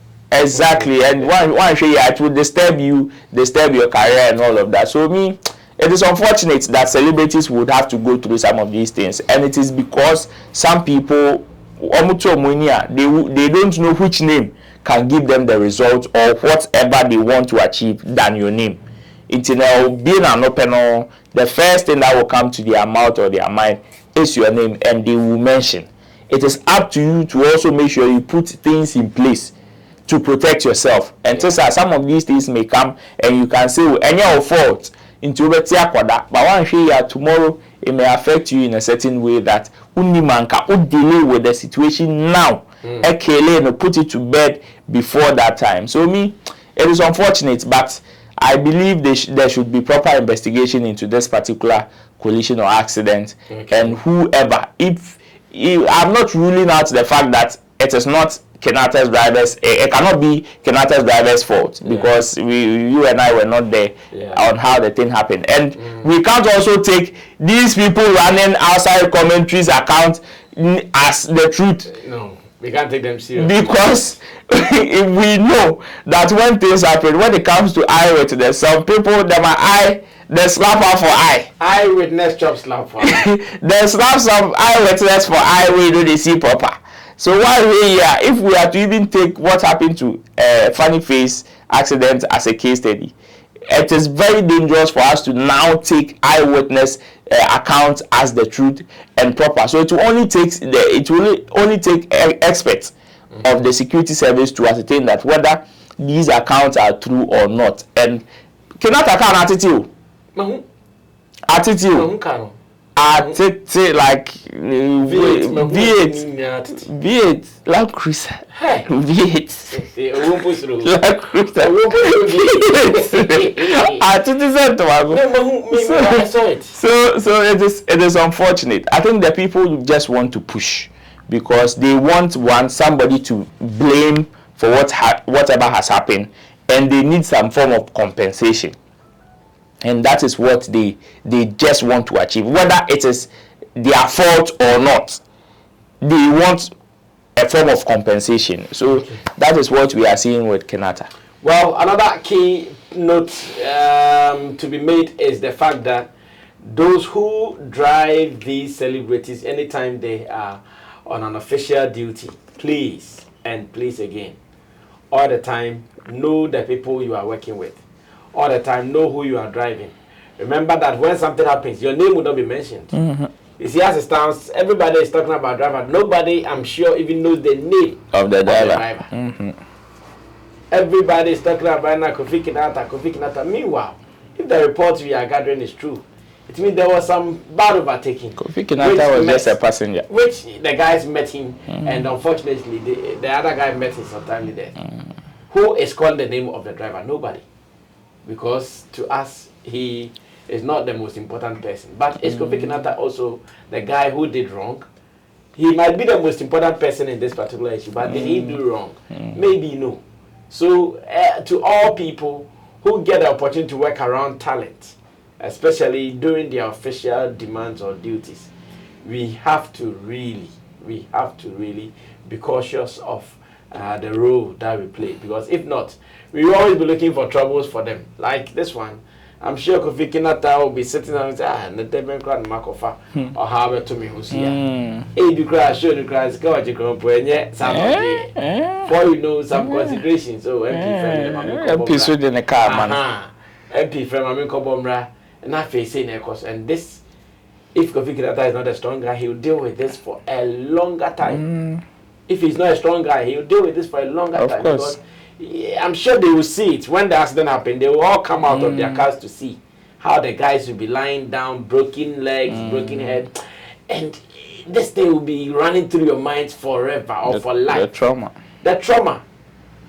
B: And one show it will disturb your career and all of that. So it is unfortunate that celebrities would have to go through some of these things, and it is because some people, they don't know which name can give them the result or whatever they want to achieve than your name. It's being an opener, the first thing that will come to their mouth or their mind is your name, and they will mention. It is up to you to also make sure you put things in place to protect yourself. And some of these things may come and you can say, and your fault. Into but one here tomorrow it may affect you in a certain way that unimanka would delay with the situation now. No put it to bed before that time. So it is unfortunate, but I believe there should be proper investigation into this particular collision or accident. And whoever, if I'm not ruling out the fact that it is not Kinaata's drivers, it cannot be Kinaata's driver's fault, because you and I were not there on how the thing happened, and we can't also take these people running outside commentaries account as the truth.
A: No, we can't take them seriously,
B: because if we know that when things happen, when it comes to eyewitness, some people they slap her for eye.
A: Eyewitness chop slap for eye.
B: They slap some eyewitness for eye we do they see proper. So while we're here, if we are to even take what happened to Funny Face accident as a case study, it is very dangerous for us to now take eyewitness accounts as the truth and proper. So it will only take experts of the security service to ascertain that whether these accounts are true or not. And Kinaata can attitude. Like V8 Land Cruiser. V8 So it is unfortunate. I think the people just want to push because they want somebody to blame for whatever has happened, and they need some form of compensation. And that is what they just want to achieve, whether it is their fault or not. They want a form of compensation. So that is what we are seeing with Kinaata.
A: Well, another key note to be made is the fact that those who drive these celebrities anytime they are on an official duty, please and please again, all the time know the people you are working with. All the time know who you are driving. Remember that when something happens, your name will not be mentioned. You see, as it stands, everybody is talking about driver. Nobody, I'm sure, even knows the name
B: of the driver.
A: Everybody is talking about Kofi Kinata, Kofi Kinata. Meanwhile, if the reports we are gathering is true, it means there was some bad overtaking.
B: Kofi Kinata was just a passenger.
A: Which the guys met him, and unfortunately, the other guy met his untimely death. Who is calling the name of the driver? Nobody. Because to us, he is not the most important person. But is Kofi Kinata also the guy who did wrong? He might be the most important person in this particular issue, but did he do wrong? Maybe no. So, to all people who get the opportunity to work around talent, especially during their official demands or duties, we have to really be cautious of the role that we play. Because if not, we will always be looking for troubles for them. Like this one, I'm sure Kofi Kinata will be sitting down and say, or how to me who's here. Hey, you cry, show the cries, go at your company, for you know some considerations. So,
B: MP stood in the car, man.
A: MP from Amin Kobomra, and I face in and this, if Kofi Kinata is not a strong guy, he will deal with this for a longer time. If he's not a strong guy, he will deal with this for a longer time.
B: Course.
A: Because I'm sure they will see it when the accident happened. They will all come out of their cars to see how the guys will be lying down, broken legs, broken head, and this thing will be running through your minds forever or for life. The trauma.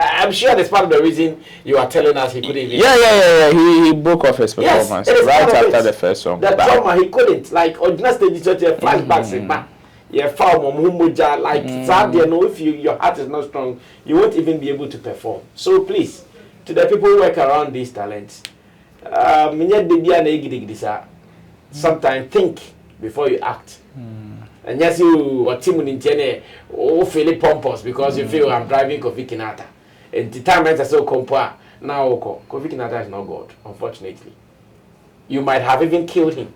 A: I'm sure that's part of the reason you are telling us he couldn't even.
B: Yeah. He broke off his performance right after the first song.
A: The trauma, he couldn't. Like, ordinary stage, flashbacks. Yeah, like sadly, no, if your heart is not strong, you won't even be able to perform. So please, to the people who work around these talents, sometimes think before you act. And yes, you are team in feel pompous because you feel I'm driving Kofi Kinata. And the time I so compare now, Kofi Kinata is not God, unfortunately. You might have even killed him.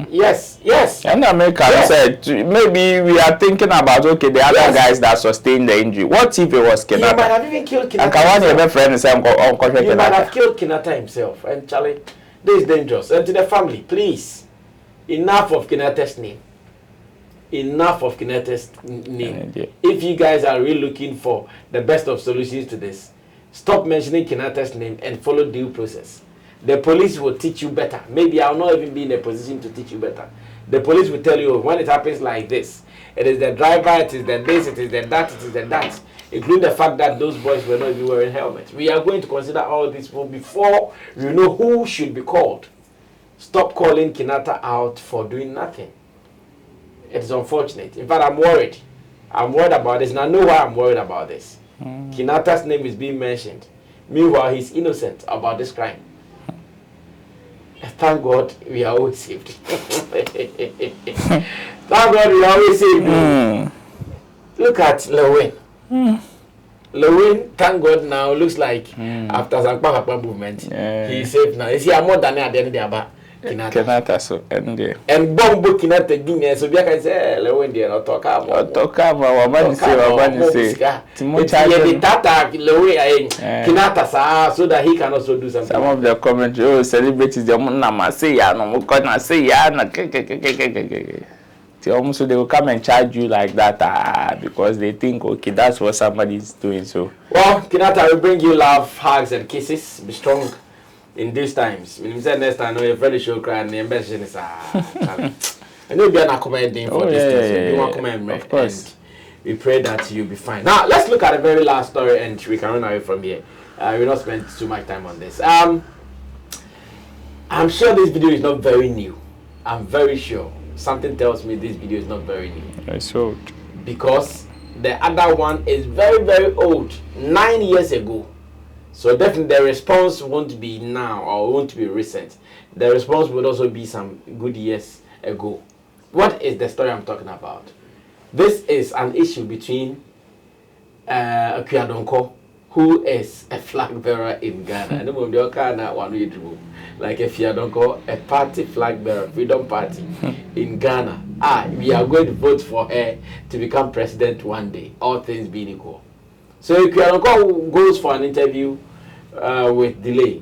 A: Yes.
B: And America said maybe we are thinking about the other guys that sustained the injury. What if it was Kinaata?
A: He might have even killed Kinaata. He might have killed Kinaata himself. And Charlie, this is dangerous. And to the family, please, enough of Kinaata's name. If you guys are really looking for the best of solutions to this, stop mentioning Kinaata's name and follow due process. The police will teach you better. Maybe I'll not even be in a position to teach you better. The police will tell you when it happens like this. It is the driver, it is the this, it is the that, it is the that. Including the fact that those boys were not even wearing helmets. We are going to consider all this before we know who should be called. Stop calling Kinaata out for doing nothing. It is unfortunate. In fact, I'm worried. I'm worried about this, and I know why I'm worried about this. Kinaata's name is being mentioned. Meanwhile, he's innocent about this crime. Thank God we are always saved. Thank God we are always saved. Look at Lewin. Lewin, thank God now, looks like after Zankpa movement, he's safe now. You see, I'm more than at the end of the
B: Kinaata so
A: and Bombo Kinaata Guinea, so we can say Lewin there, not talk about Kinaata, so that he can also do something.
B: Some of the comments, celebrities, the Nama say, no, gonna say, almost they will come and charge you like that because they think, okay, that's what somebody's doing. So,
A: well, Kinaata will bring you love, hugs, and kisses. Be strong in these times. When you say next time, you're very sure crying, the embarrassing is and you'll be an accommodating for this. You want to come
B: of course.
A: We pray that you'll be fine. Now, let's look at the very last story and we can run away from here. We'll not spend too much time on this. I'm sure this video is not very new. I'm very sure. Something tells me this video is not very new.
B: It's old.
A: Because the other one is very, very old. 9 years ago. So definitely the response won't be now or won't be recent. The response would also be some good years ago. What is the story I'm talking about? This is an issue between Akua Donkor, who is a flag bearer in Ghana. Like Akua Donkor, a party flag bearer, Freedom Party in Ghana. We are going to vote for her to become president one day, all things being equal. So Akua Donkor goes for an interview with Delay.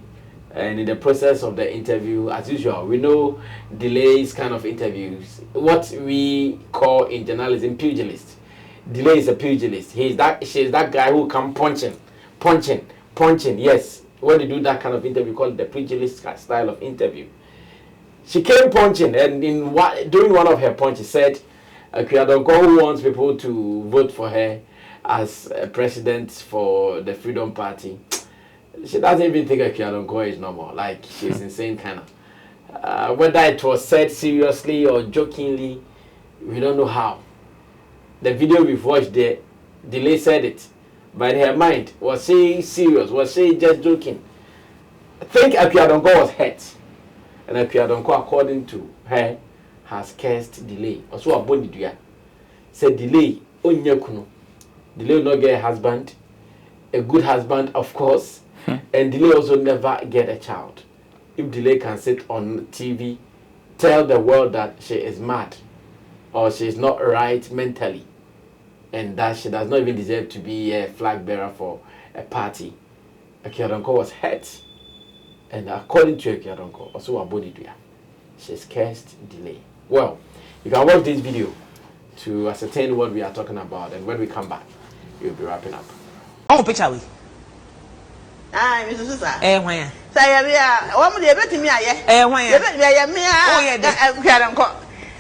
A: And in the process of the interview, as usual, we know Delay's kind of interviews, what we call in journalism pugilist. Delay is a pugilist. She's that guy who come punching. Yes, when you do that kind of interview, called the pugilist style of interview. She came punching, and during one of her punches, said, Akua Donkor, who wants people to vote for her as president for the Freedom Party. She doesn't even think Akua Donkor is normal. Like, she's insane kind of. Whether it was said seriously or jokingly, we don't know how. The video we've watched there, Delay said it. But in her mind, was she serious? Was she just joking? I think Akua Donkor was hurt. And Akua Donkor, according to her, has cursed Delay. Also, a body do said Delay, Onyekuno. Delay will not get a husband. A good husband, of course. And Delay also never get a child. If Delay can sit on TV, tell the world that she is mad or she is not right mentally, and that she does not even deserve to be a flag bearer for a party. Akua Donkor was hurt, and according to Akua Donkor, also a body do she's cursed Delay. Well, you can watch this video to ascertain what we are talking about, and when we come back, we'll be wrapping up.
C: Oh, picture we.
D: Ah, Mr. Susa.
C: Why?
D: Say we are. What would you bet me?
C: Why?
D: Oh, yeah, Akua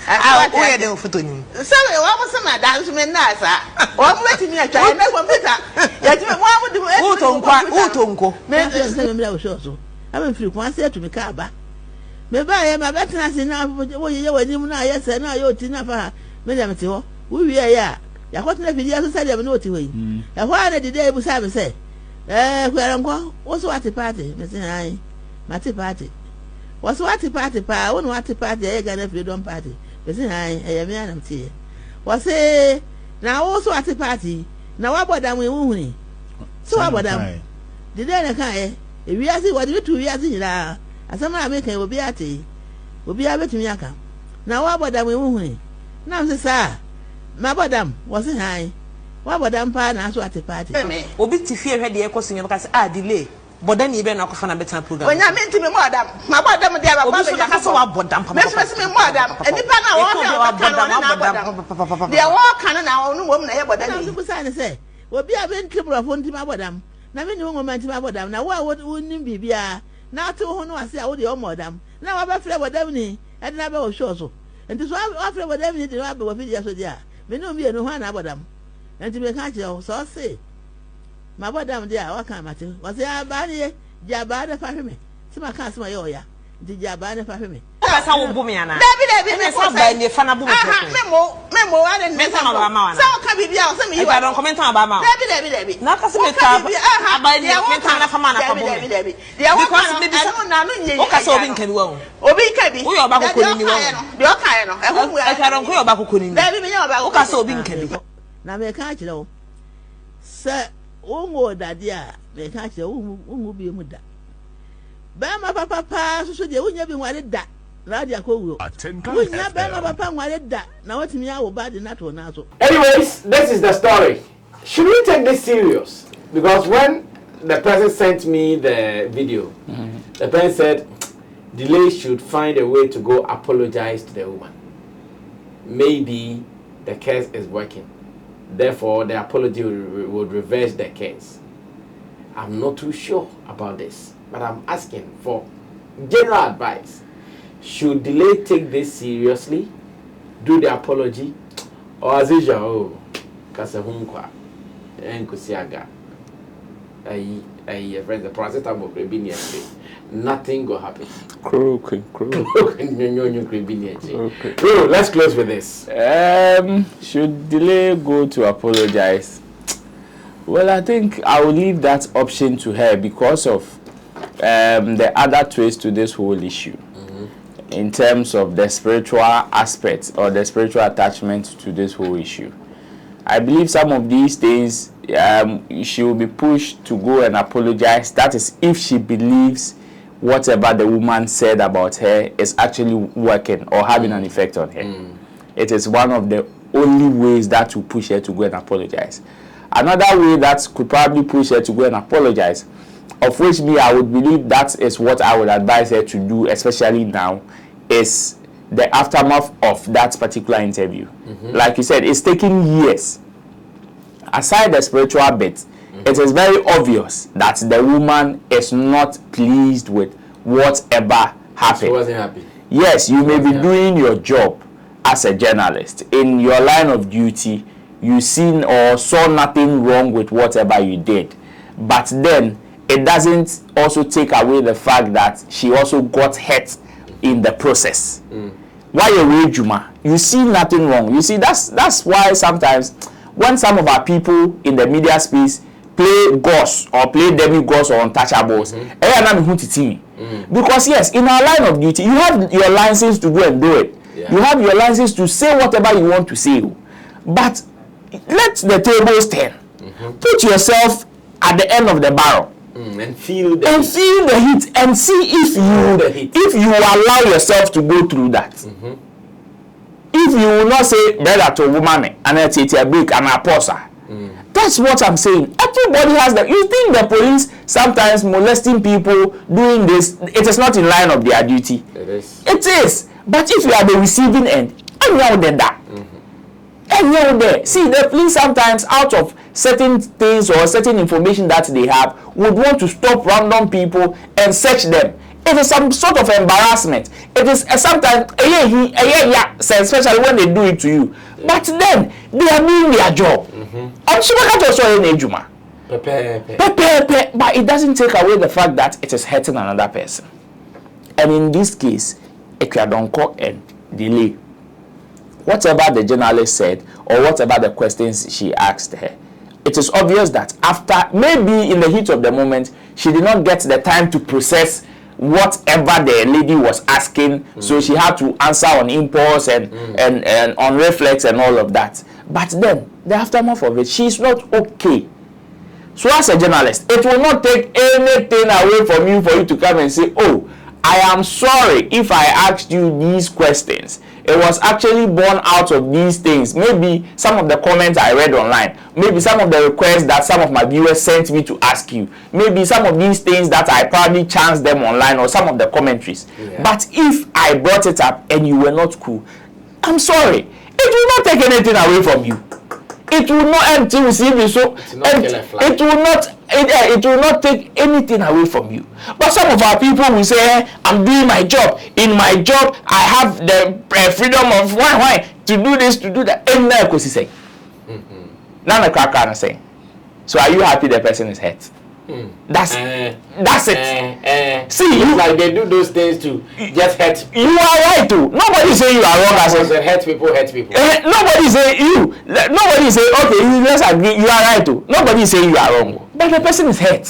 C: Oh, yeah, the photo.
D: So, what was some dance men nasa? What would me? I try never better. Yet, what would you
C: Utonko.
D: Maybe I will show so. I will feel one said to me, Kaba. Maybe I am a better as enough. What you were doing now, yes, and now you're enough for her. Madame Tio, we are ya. Ya what never the other side of no way. And why did the day was having say? Where I'm going, what's what a party, Mr. I, Matty party. What's what a party, pa, one what a party, I got a freedom party. Mr. I am young tea. What's a now also at a party. Now what about them we won't? So about them. The day I can't, if we are what you 2 years in now, as some American will be at tea, will be able to Yaka. Now what about them we won't? Now, sir, my madam wasn't high. What about them partners at the party?
C: Obi to fear had the echo singer because delay. But then you better not find a better program.
D: When I meant to be madam, my madam, they have a mother. That's what I bought them. Let's me, madam. And if I know, they are all kind now, no woman ever done. Say, well, be a very triple of one to my madam. Now, when you want to my madam, now what wouldn't be? Now, 2 who know I say, I would your madam. Now, I'm afraid what them and never show so. And this one after what them need to have a video so dear. Me no be no one about them. And to be catch you, so say. My madam dear, what kind of matter? Was there a banny? Jabba for me. So I can't smell ya. Did Jabba for me?
C: That's how Bumiana.
D: David,
C: somebody Fanabu.
D: Memo, and Miss Amama. So can be out. I don't comment on Bama. David. Not as I buy the Quintana for Mana for David. They are because maybe someone now can go. Obi Kabi, we are back to your kind of. I don't go back to David. Oka so being can go. Now, may catch you, sir. Oh, more that dear, may catch you, who will be a mother. Bama papa, so they wouldn't have wanted that. Radia Kogo. Wouldn't have Bama papa wanted that. Now, what's me out bad in that one also.
A: Anyways, this is the story. Should we take this serious? Because when the person sent me the video, the person said, Delay should find a way to go apologize to the woman. Maybe the case is working. Therefore, the apology would reverse the case. I'm not too sure about this, but I'm asking for general advice. Should Delay take this seriously, do the apology, or as usual, Kasahunkwa, and Kusiaga, friends, the process of nothing will happen. Let's close with this.
B: Should Delay go to apologize? Well, I think I will leave that option to her because of the other twist to this whole issue. In terms of the spiritual aspect or the spiritual attachment to this whole issue. I believe some of these things she will be pushed to go and apologize. That is if she believes whatever the woman said about her is actually working or having an effect on her. It is one of the only ways that will push her to go and apologize. Another way that could probably push her to go and apologize of which me I would believe that is what I would advise her to do, especially now, is the aftermath of that particular interview. Like you said, it's taking years. Aside the spiritual bit, it is very obvious that the woman is not pleased with whatever happened.
A: She wasn't happy.
B: Yes, you may be doing your job as a journalist. In your line of duty, you seen or saw nothing wrong with whatever you did. But then, it doesn't also take away the fact that she also got hurt in the process. Why you Juma? You see nothing wrong. You see, that's why sometimes when some of our people in the media space play ghosts or play demi-ghosts or untouchables, because yes, in our line of duty, you have your license to go and do it. You have your license to say whatever you want to say. But let the tables turn. Put yourself at the end of the barrel.
A: And feel the
B: heat and see if you allow yourself to go through that. If you will not say brother to woman and I take a break and I pause her. That's what I'm saying. Everybody has that. You think the police sometimes molesting people doing this, it is not in line of their duty.
A: It is.
B: It is. But if you are the receiving end, anyhow then that. Anyhow there. See, the police sometimes out of certain things or certain information that they have would want to stop random people and search them. It is some sort of embarrassment. It is sometimes especially when they do it to you. But then they are doing their job. But it doesn't take away the fact that it is hurting another person. And in this case, Akua Donkor and Delay, whatever the journalist said or whatever the questions she asked her, it is obvious that after, maybe in the heat of the moment, she did not get the time to process whatever the lady was asking, so she had to answer on impulse and on reflex and all of that. But then, the aftermath of it, she's not okay. So as a journalist, it will not take anything away from you for you to come and say, oh, I am sorry if I asked you these questions. It was actually born out of these things. Maybe some of the comments I read online. Maybe some of the requests that some of my viewers sent me to ask you. Maybe some of these things that I probably chanced them online or some of the commentaries. But if I brought it up and you were not cool, I'm sorry. It will not take anything away from you. It will not receive you, so it will not take anything away from you. But some of our people will say, hey, I'm doing my job. In my job, I have the freedom of why to do this, to do that. And now say, none of Koka saying. So are you happy the person is hurt? That's it. See,
A: it's like they do those things to just hurt.
B: You are right too. Nobody say you are wrong. As a
A: hurt people.
B: Nobody say you. Nobody say okay. You just agree. You are right too. Nobody say you are wrong. But the person is hurt.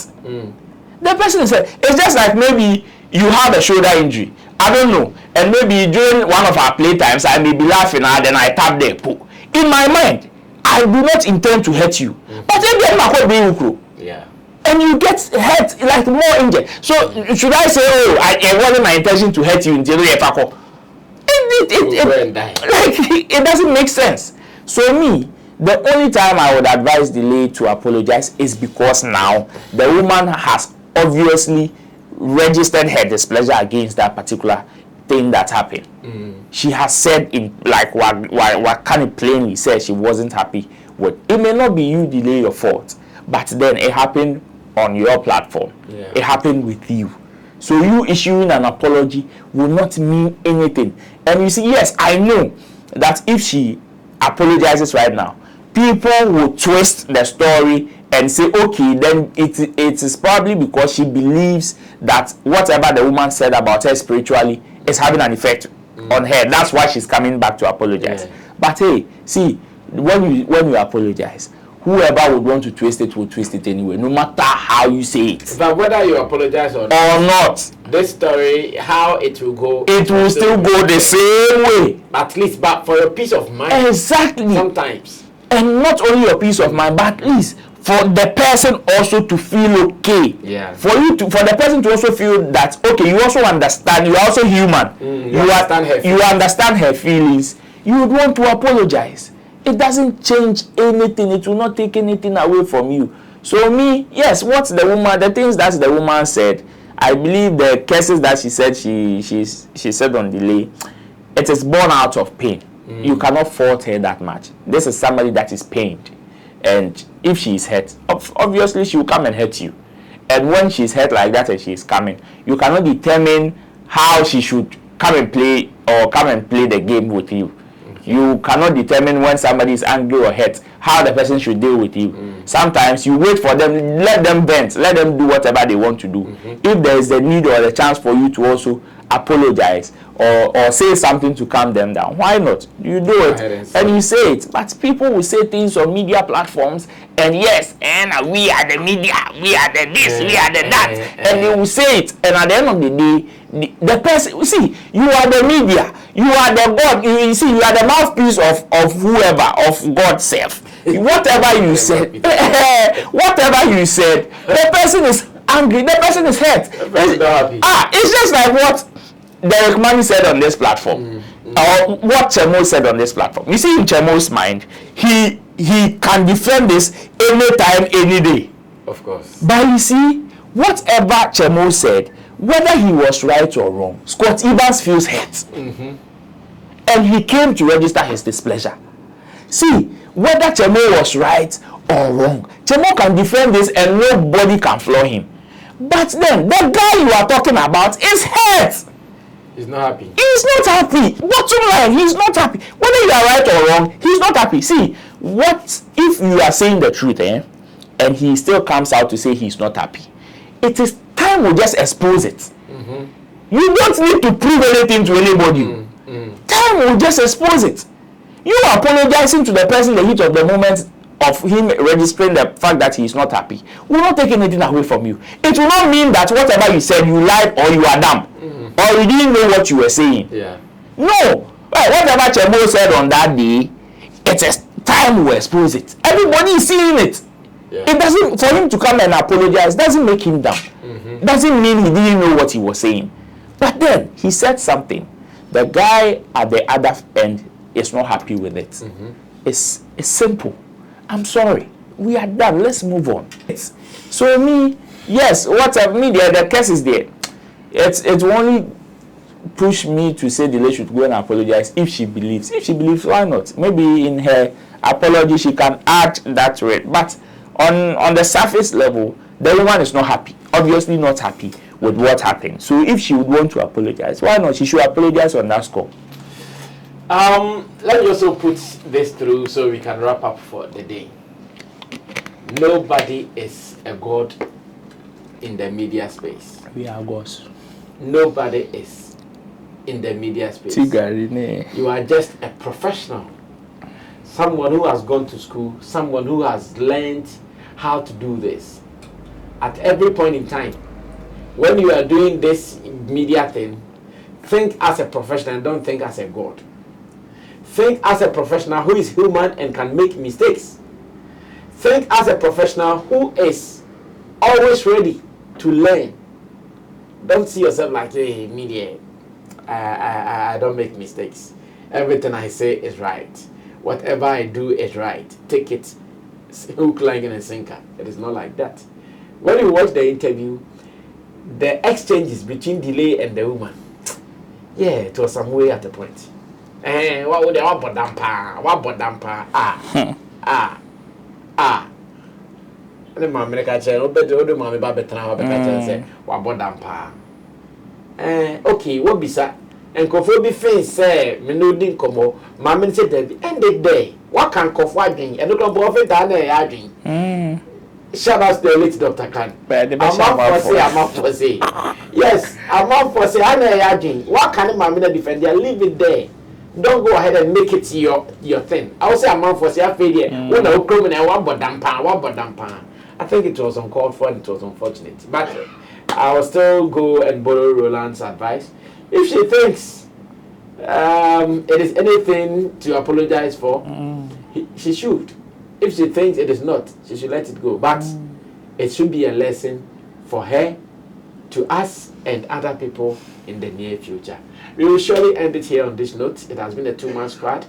B: The person is hurt. It's just like maybe you have a shoulder injury. I don't know. And maybe during one of our playtimes, I may be laughing and then I tap the poo. In my mind, I do not intend to hurt you. But if you and you get hurt, like more injured. So should I say, oh, it wasn't my intention to hurt you until you like it doesn't make sense. So me, the only time I would advise Delay to apologize is because now the woman has obviously registered her displeasure against that particular thing that happened. She has said in like what kind of plainly said she wasn't happy with. It may not be you, Delay, your fault, but then it happened on your platform. It happened with you. So you issuing an apology will not mean anything. And you see, yes, I know that if she apologizes right now, people will twist the story and say, okay, then it is probably because she believes that whatever the woman said about her spiritually is having an effect on her. That's why she's coming back to apologize. But hey, see, when you apologize, whoever would want to twist it will twist it anyway, no matter how you say it.
A: But whether you apologize or not, this story, how it will go,
B: it will still go the same way.
A: At least, but for your peace of mind.
B: Exactly.
A: Sometimes.
B: And not only your peace of mind, but at least for the person also to feel okay. For the person to also feel that okay, you also understand. You are also human. You understand her feelings. You would want to apologize. It doesn't change anything. It will not take anything away from you. So me, yes, the things that the woman said, I believe the cases that she said she said on Delay, it is born out of pain. You cannot fault her that much. This is somebody that is pained, and if she is hurt, obviously she will come and hurt you. And when she's hurt like that and she is coming, you cannot determine how she should come and play the game with you. You cannot determine when somebody is angry or hurt how the person should deal with you. Sometimes you wait for them, let them vent, let them do whatever they want to do. If there is the need or the chance for you to also apologize or say something to calm them down, why not? You do it and you say it. But people will say things on media platforms, and yes, and we are the media, we are the this, we are the that, and they will say it, and at the end of the day, the person, you see, you are the media, you are the God, you see, you are the mouthpiece of whoever, of God's self. Whatever you said, the person is angry, the person is hurt. It's just like what Derek Mani said on this platform, or what Chemo said on this platform. You see, in Chemo's mind, he can defend this anytime, any day.
A: Of course.
B: But you see, whatever Chemo said, whether he was right or wrong, Scott Evans feels hurt. And he came to register his displeasure. See, whether Chemo was right or wrong, Chemo can defend this and nobody can floor him. But then, the guy you are talking about is hurt.
A: He's not happy.
B: He's not happy. Bottom line, he's not happy. Whether you are right or wrong, he's not happy. See, what if you are saying the truth, and he still comes out to say he's not happy? It is time will just expose it. You don't need to prove anything to anybody. Time will just expose it. You apologizing to the person in the heat of the moment of him registering the fact that he is not happy will not take anything away from you. It will not mean that whatever you said, you lied or you are dumb. Or you didn't know what you were saying. No. Whatever Chemo said on that day, it is time will expose it. Everybody is seeing it. It doesn't, for him to come and apologize doesn't make him dumb. Doesn't mean he didn't know what he was saying. But then he said something. The guy at the other end is not happy with it. It's simple. I'm sorry. We are done. Let's move on. So me, yes, whatever me there, the case is there. It only push me to say Delay should go and apologize if she believes. If she believes, why not? Maybe in her apology she can add that rate. But on the surface level, the woman is not happy. Obviously not happy with what happened. So if she would want to apologize, why not? She should apologize on that score.
A: Let me also put this through so we can wrap up for the day. Nobody is a god in the media space.
B: We are gods.
A: Nobody is in the media space. You are just a professional. Someone who has gone to school, someone who has learned how to do this. At every point in time, when you are doing this media thing, think as a professional and don't think as a god. Think as a professional who is human and can make mistakes. Think as a professional who is always ready to learn. Don't see yourself like, hey, media, I don't make mistakes. Everything I say is right. Whatever I do is right. Take it hook, line, and sinker. It is not like that. When you watch the interview, the exchanges between Delay and the woman, yeah, it was some way at the point. What would they want bodampa? What bodampa? The mama catch no better the mama ba betra ba catch say wa bodampa. Okay, what be that? And Kofi be face say me no din komo. Mama say that end the day. What can Kofi adwin? E no go bo fe da na e adwin. Shout out to the late Dr. Khan. I'm up for say. Yes, I'm up for say ana e adwin. What can mama defend? Leave it there. Don't go ahead and make it your thing. I will say I'm for say failure. When I come in, one bodampa. I think it was uncalled for and it was unfortunate. But I will still go and borrow Roland's advice. If she thinks it is anything to apologize for, she should. If she thinks it is not, she should let it go. But it should be a lesson for her, to us, and other people in the near future. We will surely end it here on this note. It has been a 2-month squad.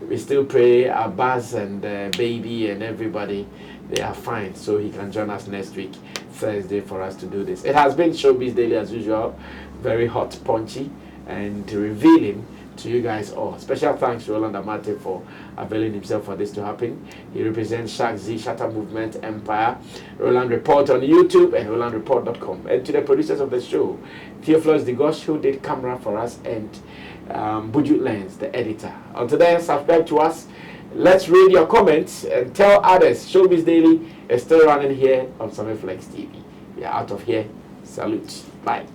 A: We still pray Abbas and baby and everybody they are fine. So he can join us next week, Thursday, for us to do this. It has been Showbiz Daily as usual, very hot, punchy, and revealing to you guys all. Special thanks to Roland Amate for availing himself for this to happen. He represents Shark Z Shatter Movement Empire, Roland Report on YouTube, and RolandReport.com. And to the producers of the show, Theophilus Digosh, who did camera for us, and Buju Lens, the editor. Until then, subscribe to us. Let's read your comments and tell others. Showbiz Daily is still running here on Sammy Flex TV. We are out of here. Salute. Bye.